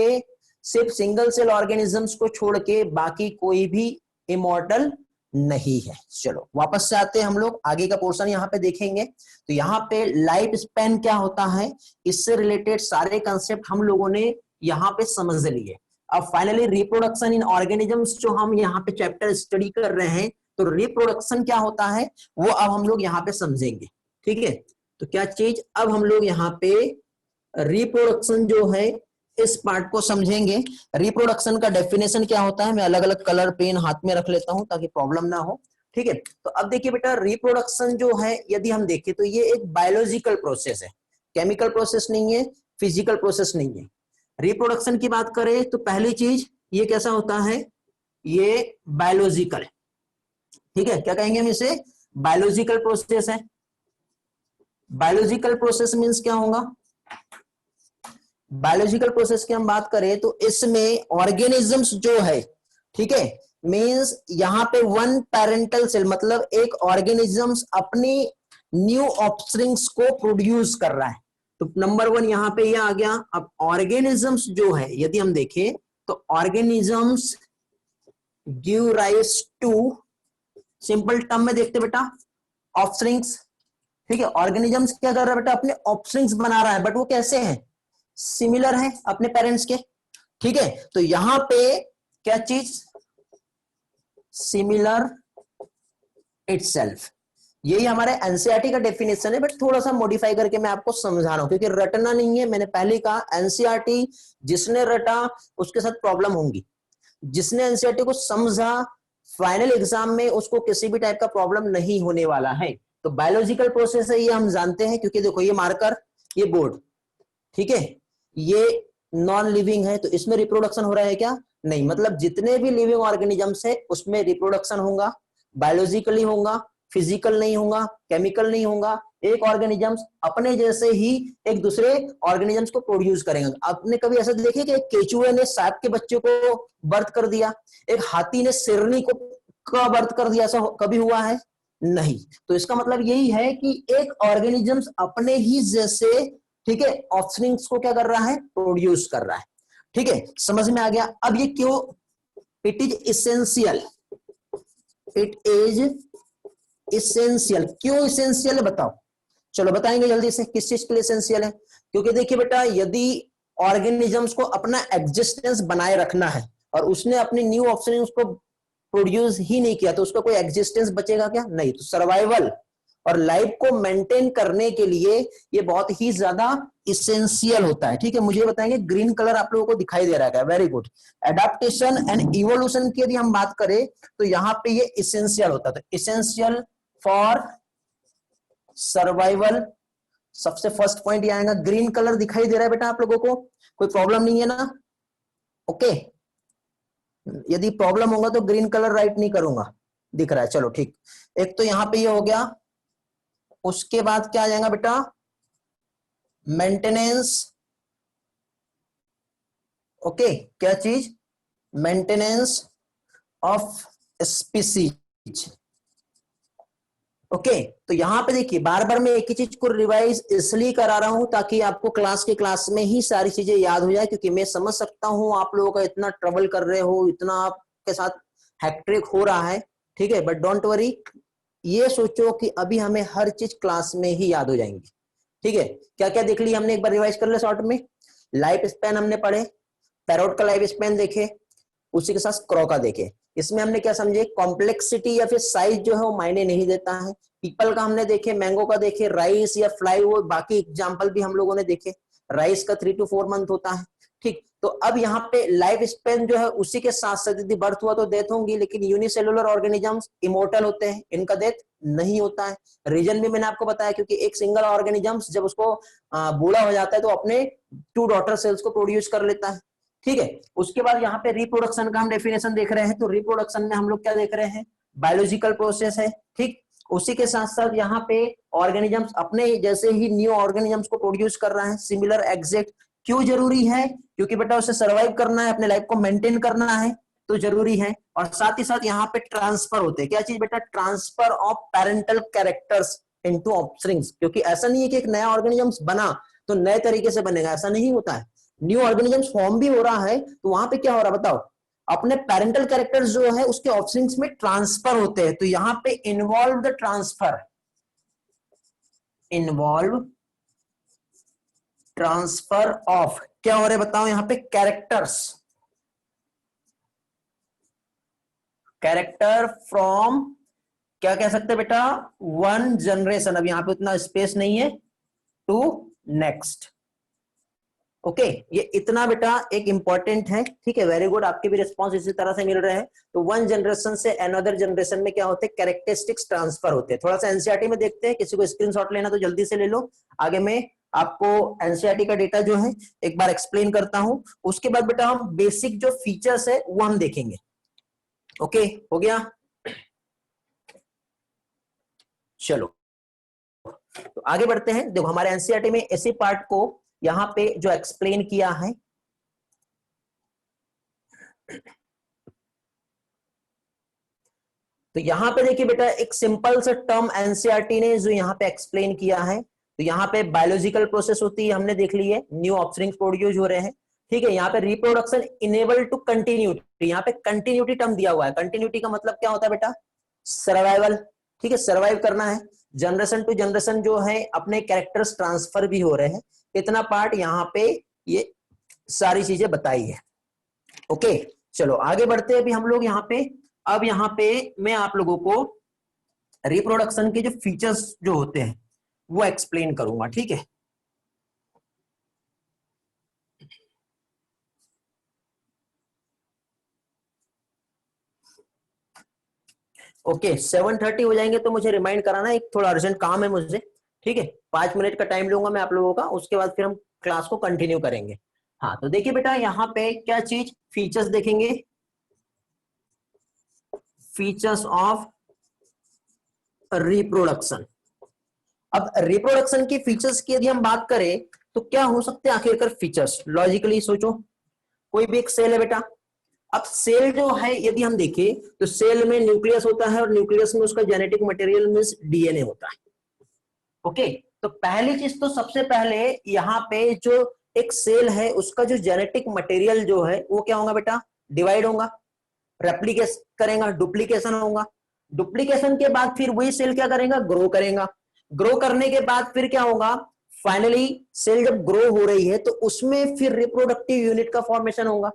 सिर्फ सिंगल सेल ऑर्गेनिजम्स को छोड़ के बाकी कोई भी इमॉर्टल नहीं है। चलो वापस से आते हैं हम लोग, आगे का पोर्शन यहाँ पे देखेंगे। तो यहाँ पे लाइफ स्पैन क्या होता है, इससे रिलेटेड सारे कंसेप्ट हम लोगों ने यहाँ पे समझ लिए। अब फाइनली रिप्रोडक्शन इन ऑर्गेनिजम्स जो हम यहाँ पे चैप्टर स्टडी कर रहे हैं, तो रिप्रोडक्शन क्या होता है वो अब हम लोग यहाँ पे समझेंगे। ठीक है, तो क्या चीज, अब हम लोग यहाँ पे रिप्रोडक्शन जो है इस पार्ट को समझेंगे। रिप्रोडक्शन का डेफिनेशन क्या होता है, मैं अलग अलग कलर पेन हाथ में रख लेता हूं ताकि प्रॉब्लम ना हो। ठीक है, तो अब देखिए बेटा, रिप्रोडक्शन जो है यदि हम देखें तो ये एक बायोलॉजिकल प्रोसेस है, केमिकल प्रोसेस नहीं है, फिजिकल प्रोसेस नहीं है। रिप्रोडक्शन की बात करें तो पहली चीज ये कैसा होता है, ये बायोलॉजिकल है। ठीक है, क्या कहेंगे हम इसे, बायोलॉजिकल प्रोसेस है। बायोलॉजिकल प्रोसेस मींस क्या होगा, बायोलॉजिकल प्रोसेस की हम बात करें तो इसमें ऑर्गेनिजम्स जो है, ठीक है, मींस यहां पे वन पेरेंटल सेल मतलब एक ऑर्गेनिजम्स अपनी न्यू ऑफस्प्रिंग्स को प्रोड्यूस कर रहा है। तो नंबर वन यहां पे ये आ गया। अब ऑर्गेनिजम्स जो है यदि हम देखें तो organisms give rise to, simple term में देखते बेटा, ऑफस्प्रिंग्स। ठीक है, ऑर्गेनिजम्स क्या कर रहा है बेटा, अपने ऑफस्प्रिंग्स बना रहा है, बट वो कैसे हैं, सिमिलर है अपने पेरेंट्स के। ठीक है, तो यहां पे क्या चीज, सिमिलर इटसेल्फ, यही हमारे एनसीईआरटी का डेफिनेशन है, बट थोड़ा सा मॉडिफाई करके मैं आपको समझा रहा हूं क्योंकि रटना नहीं है। मैंने पहले कहा एनसीईआरटी जिसने रटा उसके साथ प्रॉब्लम होंगी, जिसने एनसीईआरटी को समझा फाइनल एग्जाम में उसको किसी भी टाइप का प्रॉब्लम नहीं होने वाला है। तो बायोलॉजिकल प्रोसेस है ये हम जानते हैं, क्योंकि देखो ये मार्कर, ये बोर्ड, ठीक है, ये नॉन लिविंग है, तो इसमें रिप्रोडक्शन हो रहा है क्या, नहीं। मतलब जितने भी लिविंग ऑर्गेनिजम्स है उसमें रिप्रोडक्शन होगा, बायोलॉजिकली होगा, फिजिकल नहीं होगा, केमिकल नहीं होगा। एक ऑर्गेनिजम्स अपने जैसे ही एक दूसरे ऑर्गेनिजम्स को प्रोड्यूस करेंगे। आपने कभी ऐसा देखे कि एक केचुए ने सांप के बच्चे को बर्थ कर दिया, एक हाथी ने शेरनी को का बर्थ कर दिया, ऐसा कभी हुआ है, नहीं। तो इसका मतलब यही है कि एक ऑर्गेनिजम्स अपने ही जैसे, ठीक है, ऑफस्प्रिंग्स को क्या कर रहा है, प्रोड्यूस कर रहा है। ठीक है, समझ में आ गया। अब ये क्यों, it is essential, it is essential. क्यों इसेंशियल है बताओ, चलो बताएंगे जल्दी से किस चीज के लिए इसेंशियल है। क्योंकि देखिए बेटा, यदि ऑर्गेनिजम्स को अपना एग्जिस्टेंस बनाए रखना है और उसने अपनी न्यू ऑफस्प्रिंग्स को प्रोड्यूस ही नहीं किया तो उसका कोई एग्जिस्टेंस बचेगा क्या, नहीं। तो सर्वाइवल और लाइफ को मेंटेन करने के लिए ये बहुत ही ज्यादा इसेंशियल होता है। ठीक है, मुझे बताएंगे, ग्रीन कलर आप लोगों को दिखाई दे रहा है, very good. Adaptation and evolution की यदि हम बात करें तो यहाँ पे ये इसेंशियल होता है। तो इसेंशियल फॉर सर्वाइवल, सबसे फर्स्ट पॉइंट ये आएगा। ग्रीन कलर दिखाई दे रहा है बेटा आप लोगों को, कोई प्रॉब्लम नहीं है ना, ओके। यदि प्रॉब्लम होगा तो ग्रीन कलर राइट नहीं करूंगा, दिख रहा है, चलो ठीक। एक तो यहां पे ये हो गया, उसके बाद क्या आ जाएगा बेटा, मेंटेनेंस, ओके, क्या चीज, मेंटेनेंस ऑफ स्पीसीज। ओके, तो यहां पे देखिए बार बार मैं एक ही चीज को रिवाइज इसलिए करा रहा हूं ताकि आपको क्लास में ही सारी चीजें याद हो जाए, क्योंकि मैं समझ सकता हूं आप लोगों का इतना ट्रबल कर रहे हो, इतना आपके साथ हैक्ट्रिक हो रहा है, ठीक है, बट डोंट वरी, ये सोचो कि अभी हमें हर चीज क्लास में ही याद हो जाएंगी। ठीक है, क्या क्या देख लिया हमने, एक बार रिवाइज कर ले शॉर्ट में। लाइफ स्पैन हमने पढ़े, पैरोट का लाइफ स्पैन देखे, उसी के साथ क्रो का देखे। इसमें हमने क्या समझे, कॉम्प्लेक्सिटी या फिर साइज जो है वो मायने नहीं देता है। पीपल का हमने देखे, मैंगो का देखे, राइस या फ्लाई, वो बाकी एग्जाम्पल भी हम लोगों ने देखे। राइस का 3 to 4 मंथ होता है, ठीक। तो अब यहाँ पे लाइफ स्पेन जो है उसी के साथ साथ यदि बर्थ हुआ तो डेथ होंगी, लेकिन यूनिसेलुलर ऑर्गेनिजम्स इमोर्टल होते हैं, इनका डेथ नहीं होता है। रीजन भी मैंने आपको बताया, क्योंकि एक सिंगल ऑर्गेनिजम्स जब उसको बूढ़ा हो जाता है तो अपने 2 डॉटर सेल्स को प्रोड्यूस कर लेता है, ठीक है। उसके बाद यहाँ पे रिप्रोडक्शन का हम डेफिनेशन देख रहे हैं, तो रिप्रोडक्शन में हम लोग क्या देख रहे हैं, बायोलॉजिकल प्रोसेस है, ठीक। उसी के साथ साथ यहाँ पे ऑर्गेनिजम्स अपने जैसे ही न्यू ऑर्गेनिजम्स को प्रोड्यूस कर रहा है, सिमिलर एग्जैक्ट। क्यों जरूरी है, क्योंकि बेटा उसे सर्वाइव करना है, अपने लाइफ को मेंटेन करना है, तो जरूरी है। और साथ ही साथ यहाँ पे ट्रांसफर होते हैं, क्या चीज बेटा, transfer of parental characters into offsprings. क्योंकि ऐसा नहीं है कि एक नया ऑर्गेनिजम्स बना तो नए तरीके से बनेगा, ऐसा नहीं होता है। न्यू ऑर्गेनिजम्स फॉर्म भी हो रहा है तो वहां पे क्या हो रहा है बताओ, अपने पेरेंटल कैरेक्टर्स जो है उसके ऑफस्प्रिंग्स में ट्रांसफर होते हैं। तो यहां पे involve the transfer, involve transfer of क्या हो रहा है बताओ, यहां पे कैरेक्टर्स, कैरेक्टर फ्रॉम क्या कह सकते हैं बेटा, वन जनरेशन, अब यहां पे उतना स्पेस नहीं है, टू नेक्स्ट। ओके, ये इतना बेटा एक इंपॉर्टेंट है, ठीक है। वेरी गुड, आपके भी रिस्पॉन्स इसी तरह से मिल रहे हैं। तो वन जनरेशन से अनदर जनरेशन में क्या होते हैं, कैरेक्टरिस्टिक्स ट्रांसफर होते हैं। थोड़ा सा एनसीईआरटी में देखते हैं, किसी को स्क्रीनशॉट लेना तो जल्दी से ले लो। आगे में आपको एनसीईआरटी का डेटा जो है एक बार एक्सप्लेन करता हूं, उसके बाद बेटा हम बेसिक जो फीचर्स है वो हम देखेंगे। ओके, हो गया, चलो तो आगे बढ़ते हैं। देखो हमारे एनसीईआरटी में इसी पार्ट को यहां पे जो एक्सप्लेन किया है, तो यहां पे देखिए बेटा एक सिंपल सा टर्म एनसीईआरटी ने जो यहां पे एक्सप्लेन किया है, तो यहां पे बायोलॉजिकल प्रोसेस होती है, हमने देख ली है, न्यू ऑफस्प्रिंग्स प्रोड्यूस हो रहे हैं, ठीक है। यहाँ पे रिप्रोडक्शन इनेबल टू कंटिन्यूटी, यहाँ पे कंटिन्यूटी टर्म दिया हुआ है। कंटिन्यूटी का मतलब क्या होता है बेटा, सर्वाइवल, ठीक है, सर्वाइव करना है। जनरेशन टू जनरेशन जो है अपने कैरेक्टर्स ट्रांसफर भी हो रहे हैं। इतना पार्ट यहाँ पे ये सारी चीजें बताई है। ओके, चलो आगे बढ़ते हैं अभी हम लोग यहाँ पे। अब यहाँ पे मैं आप लोगों को रिप्रोडक्शन के जो फीचर्स जो होते हैं वो एक्सप्लेन करूंगा, ठीक है। ओके, 7:30 हो जाएंगे तो मुझे रिमाइंड कराना, एक थोड़ा अर्जेंट काम है मुझे, ठीक है। 5 मिनट का टाइम लूंगा मैं आप लोगों का, उसके बाद फिर हम क्लास को कंटिन्यू करेंगे। हाँ, तो देखिए बेटा यहाँ पे क्या चीज, फीचर्स देखेंगे, फीचर्स ऑफ रिप्रोडक्शन। अब रिप्रोडक्शन की फीचर्स की यदि हम बात करें तो क्या हो सकते हैं आखिरकार फीचर्स, लॉजिकली सोचो। कोई भी एक सेल है बेटा, अब सेल जो है यदि हम देखें तो सेल में न्यूक्लियस होता है और न्यूक्लियस में उसका जेनेटिक मटेरियल मींस डीएनए होता है। ओके, तो पहली चीज तो सबसे पहले यहाँ पे जो एक सेल है उसका जो जेनेटिक मटेरियल जो है वो क्या होगा बेटा, डिवाइड होगा, रेप्लिकेशन करेगा, डुप्लीकेशन होगा। डुप्लीकेशन के बाद फिर वही सेल क्या करेगा, ग्रो करेगा। ग्रो करने के बाद फिर क्या होगा, फाइनली सेल जब ग्रो हो रही है तो उसमें फिर रिप्रोडक्टिव यूनिट का फॉर्मेशन होगा।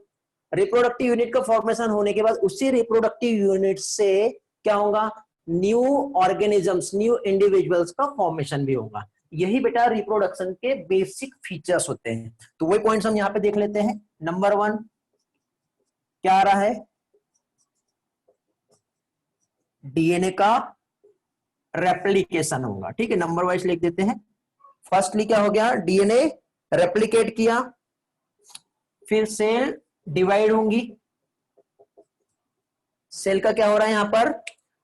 रिप्रोडक्टिव यूनिट का फॉर्मेशन होने के बाद उसी रिप्रोडक्टिव यूनिट से क्या होगा, न्यू ऑर्गेनिजम्स, न्यू इंडिविजुअल्स का फॉर्मेशन भी होगा। यही बेटा रिप्रोडक्शन के बेसिक फीचर्स होते हैं। तो वही पॉइंट्स हम यहाँ पे देख लेते हैं। नंबर 1 क्या आ रहा है, डीएनए का रेप्लिकेशन होगा, ठीक है। नंबर वाइज लिख देते हैं। फर्स्टली क्या हो गया, डीएनए रेप्लिकेट किया, फिर सेल डिवाइड होंगी, सेल का क्या हो रहा है यहां पर,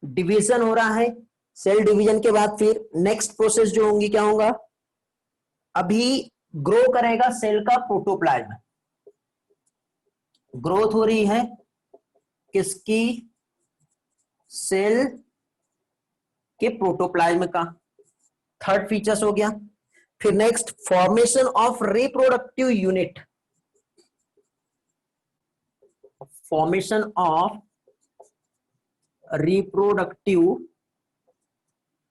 डिवीजन हो रहा है। सेल डिवीजन के बाद फिर नेक्स्ट प्रोसेस जो होंगी क्या होगा, अभी ग्रो करेगा सेल का प्रोटोप्लाज्म, ग्रोथ हो रही है किसकी, सेल के प्रोटोप्लाज्म का। थर्ड फीचर्स हो गया। फिर next formation of reproductive unit, formation of reproductive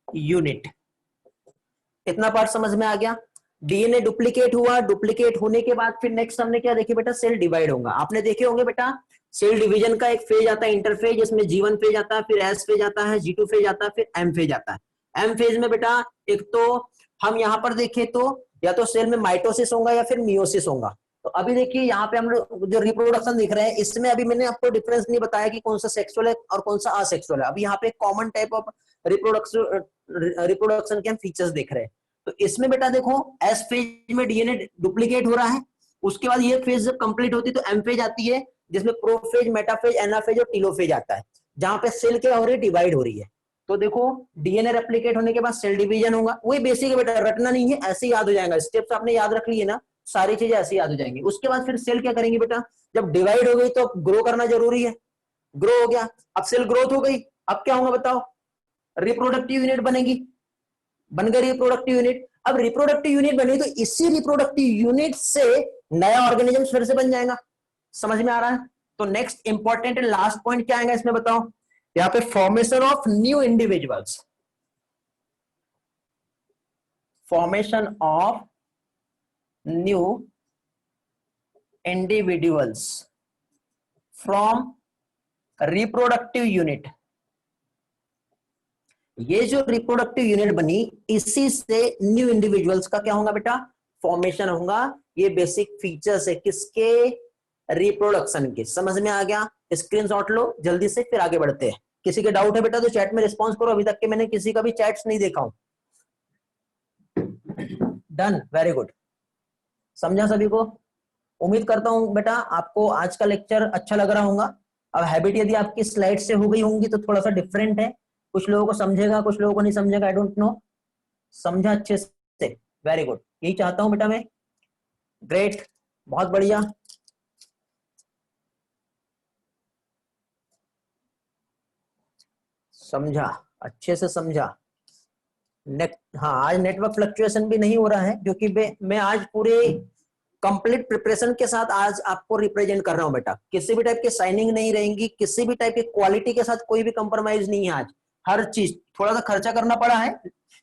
unit. इतना पार्ट समझ में आ गया। डीएनए डुप्लीकेट हुआ, डुप्लीकेट होने के बाद फिर नेक्स्ट हमने क्या देखे बेटा, सेल डिवाइड होगा। आपने देखे होंगे बेटा सेल डिवीजन का एक फेज आता है इंटरफेज, जिसमें G1 फेज आता है, फिर S फेज आता है, G2 फेज आता है, फिर M फेज आता है। M फेज में बेटा एक तो हम यहाँ पर देखें तो या तो सेल में माइटोसिस होगा या फिर मियोसिस होगा। तो अभी देखिए यहाँ पे हम लोग जो रिप्रोडक्शन देख रहे हैं, इसमें अभी मैंने आपको डिफरेंस नहीं बताया कि कौन सा सेक्सुअल है और कौन सा असेक्सुअल है। अभी यहाँ पे कॉमन टाइप ऑफ रिप्रोडक्शन के हम फीचर्स देख रहे हैं। तो इसमें बेटा देखो एस फेज में डीएनए डुप्लीकेट हो रहा है, उसके बाद ये फेज जब कंप्लीट होती है तो एम फेज आती है, जिसमें प्रोफेज, मेटाफेज, एनाफेज और टीलोफेज आता है, जहां पे सेल क्या हो रही है, डिवाइड हो रही है। तो देखो डीएनए रेप्लिकेट होने के बाद सेल डिवीजन होगा, वही बेसिक है बेटा, रटना नहीं है, ऐसे ही याद हो जाएगा, स्टेप्स आपने याद रख लिए ना, सारी चीजें ऐसे याद हो जाएंगी। उसके बाद फिर सेल क्या करेंगे बेटा, जब डिवाइड हो गई तो ग्रो करना जरूरी है, ग्रो हो गया, अब सेल ग्रोथ हो गई, अब क्या होगा बताओ, रिप्रोडक्टिव यूनिट बनेगी, बन गई रिप्रोडक्टिव यूनिट। अब रिप्रोडक्टिव यूनिट बनी तो इसी रिप्रोडक्टिव यूनिट से नया ऑर्गेनिज्म फिर से बन जाएगा। समझ में आ रहा है? तो next important and last point क्या आएगा इसमें बताओ, यहाँ पे formation of new individuals, formation of new individuals from reproductive unit. ये जो रिप्रोडक्टिव यूनिट बनी, इसी से न्यू इंडिविजुअल्स का क्या होगा बेटा, फॉर्मेशन होगा। ये बेसिक फीचर्स है किसके, रिप्रोडक्शन के। समझ में आ गया? स्क्रीनशॉट लो जल्दी से, फिर आगे बढ़ते हैं। किसी के डाउट है बेटा तो चैट में रिस्पॉन्स करो, अभी तक के मैंने किसी का भी चैट्स नहीं देखा हूं। डन, वेरी गुड, समझा सभी को? उम्मीद करता हूं बेटा आपको आज का लेक्चर अच्छा लग रहा होगा। अब हैबिट यदि आपकी स्लाइड से हो गई होंगी तो थोड़ा सा डिफरेंट है, कुछ लोगों को समझेगा, कुछ लोगों को नहीं समझेगा, आई डोंट नो। समझा अच्छे से? वेरी गुड, यही चाहता हूं बेटा मैं। ग्रेट, बहुत बढ़िया। समझा, अच्छे से समझा। हाँ, आज नेटवर्क फ्लक्चुएशन भी नहीं हो रहा है, क्योंकि मैं आज पूरे कंप्लीट प्रिपरेशन के साथ आज आपको रिप्रेजेंट कर रहा हूं बेटा। किसी भी टाइप की साइनिंग नहीं रहेंगी, किसी भी टाइप की क्वालिटी के साथ कोई भी कंप्रोमाइज नहीं है आज। हर चीज, थोड़ा सा खर्चा करना पड़ा है,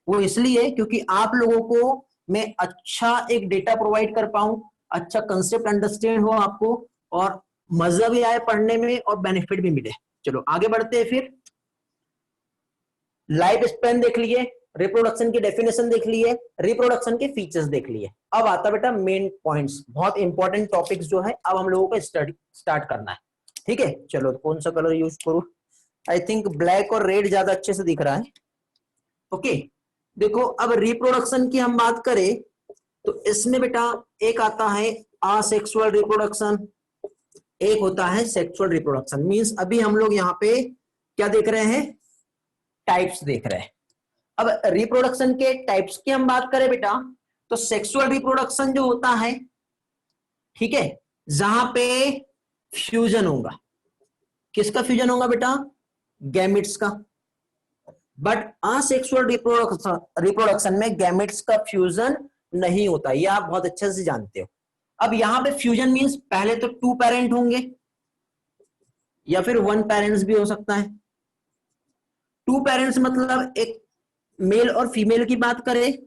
वो इसलिए क्योंकि आप लोगों को मैं अच्छा एक डेटा प्रोवाइड कर पाऊं, अच्छा कंसेप्ट अंडरस्टैंड हो आपको, और मजा भी आए पढ़ने में और बेनिफिट भी मिले। चलो आगे बढ़ते हैं फिर। लाइफ स्पैन देख लिए, रिप्रोडक्शन की डेफिनेशन देख लिए, रिप्रोडक्शन के फीचर्स देख लिए। अब आता बेटा मेन पॉइंट्स, बहुत इंपॉर्टेंट टॉपिक्स जो है अब हम लोगों को स्टार्ट करना है। ठीक है, चलो कौन सा कलर यूज करूं, आई थिंक ब्लैक और रेड ज्यादा अच्छे से दिख रहा है। ओके, देखो अब रिप्रोडक्शन की हम बात करें तो इसमें बेटा एक आता है असेक्सुअल रिप्रोडक्शन, एक होता है सेक्सुअल रिप्रोडक्शन। मींस अभी हम लोग यहाँ पे क्या देख रहे हैं, टाइप्स देख रहे हैं। अब रिप्रोडक्शन के टाइप्स की हम बात करें बेटा तो सेक्सुअल रिप्रोडक्शन जो होता है, ठीक है, जहां पे फ्यूजन होगा। किसका फ्यूजन होगा बेटा, गैमेट्स का। बट असेक्सुअल रिप्रोडक्शन में गैमेट्स का फ्यूजन नहीं होता, ये आप बहुत अच्छे से जानते हो। अब यहां पे फ्यूजन मींस पहले तो 2 पेरेंट होंगे या फिर 1 पेरेंट्स भी हो सकता है। 2 पेरेंट्स मतलब एक मेल और फीमेल की बात करें,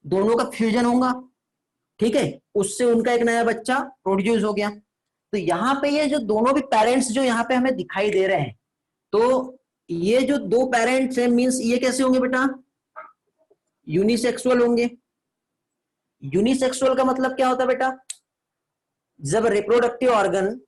दोनों का फ्यूजन होगा, ठीक है, उससे उनका एक नया बच्चा प्रोड्यूस हो गया। तो यहाँ पे ये जो दोनों भी पेरेंट्स जो यहाँ पे हमें दिखाई दे रहे हैं, तो ये जो 2 पेरेंट्स हैं मींस ये कैसे होंगे बेटा, यूनिसेक्सुअल होंगे। यूनिसेक्सुअल का मतलब क्या होता है बेटा, जब रिप्रोडक्टिव ऑर्गन,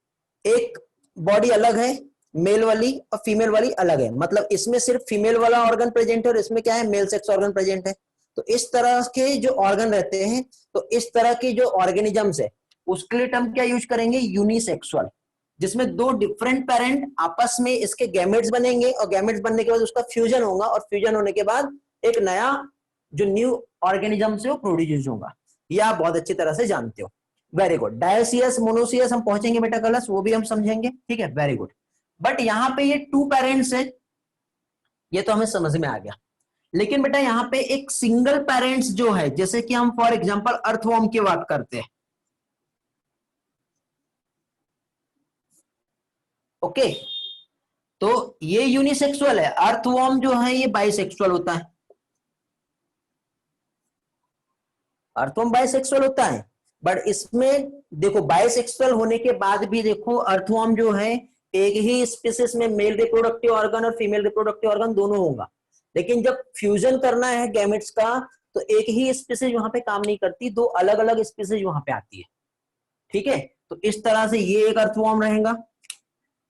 एक बॉडी अलग है मेल वाली और फीमेल वाली अलग है, मतलब इसमें सिर्फ फीमेल वाला ऑर्गन प्रेजेंट है और इसमें क्या है, मेल सेक्स ऑर्गन प्रेजेंट है। तो इस तरह के जो ऑर्गन रहते हैं, तो इस तरह की जो ऑर्गेनिजम्स है उसके लिए टर्म क्या यूज करेंगे, यूनिसेक्सुअल, जिसमें 2 डिफरेंट पेरेंट आपस में इसके गैमेट्स बनेंगे और गैमेट्स बनने के बाद उसका फ्यूजन होगा और फ्यूजन होने के बाद एक नया जो न्यू ऑर्गेनिज्म से वो प्रोड्यूस होगा। ये आप बहुत अच्छी तरह से जानते हो। Very good. डायोसियस, मोनोसियस हम पहुंचेंगे बेटा कलर्स, वो भी हम समझेंगे, ठीक है, वेरी गुड। बट यहाँ पे ये 2 पेरेंट्स है, ये तो हमें समझ में आ गया। लेकिन बेटा यहाँ पे एक सिंगल पेरेंट्स जो है, जैसे कि हम फॉर एग्जांपल अर्थवॉर्म की बात करते हैं, ओके, तो ये यूनिसेक्सुअल है। अर्थवॉर्म जो है ये बाइसेक्सुअल होता है, अर्थवॉर्म बाइसेक्सुअल होता है। बट इसमें देखो बाइसेक्सुअल होने के बाद भी देखो अर्थवर्म जो है एक ही स्पीसीज में मेल रिप्रोडक्टिव ऑर्गन और फीमेल रिप्रोडक्टिव ऑर्गन दोनों होगा, लेकिन जब फ्यूजन करना है गैमेट्स का तो एक ही स्पीसीज वहां पे काम नहीं करती, दो अलग अलग स्पीसीज वहां पे आती है। ठीक है, तो इस तरह से ये एक अर्थवर्म रहेगा,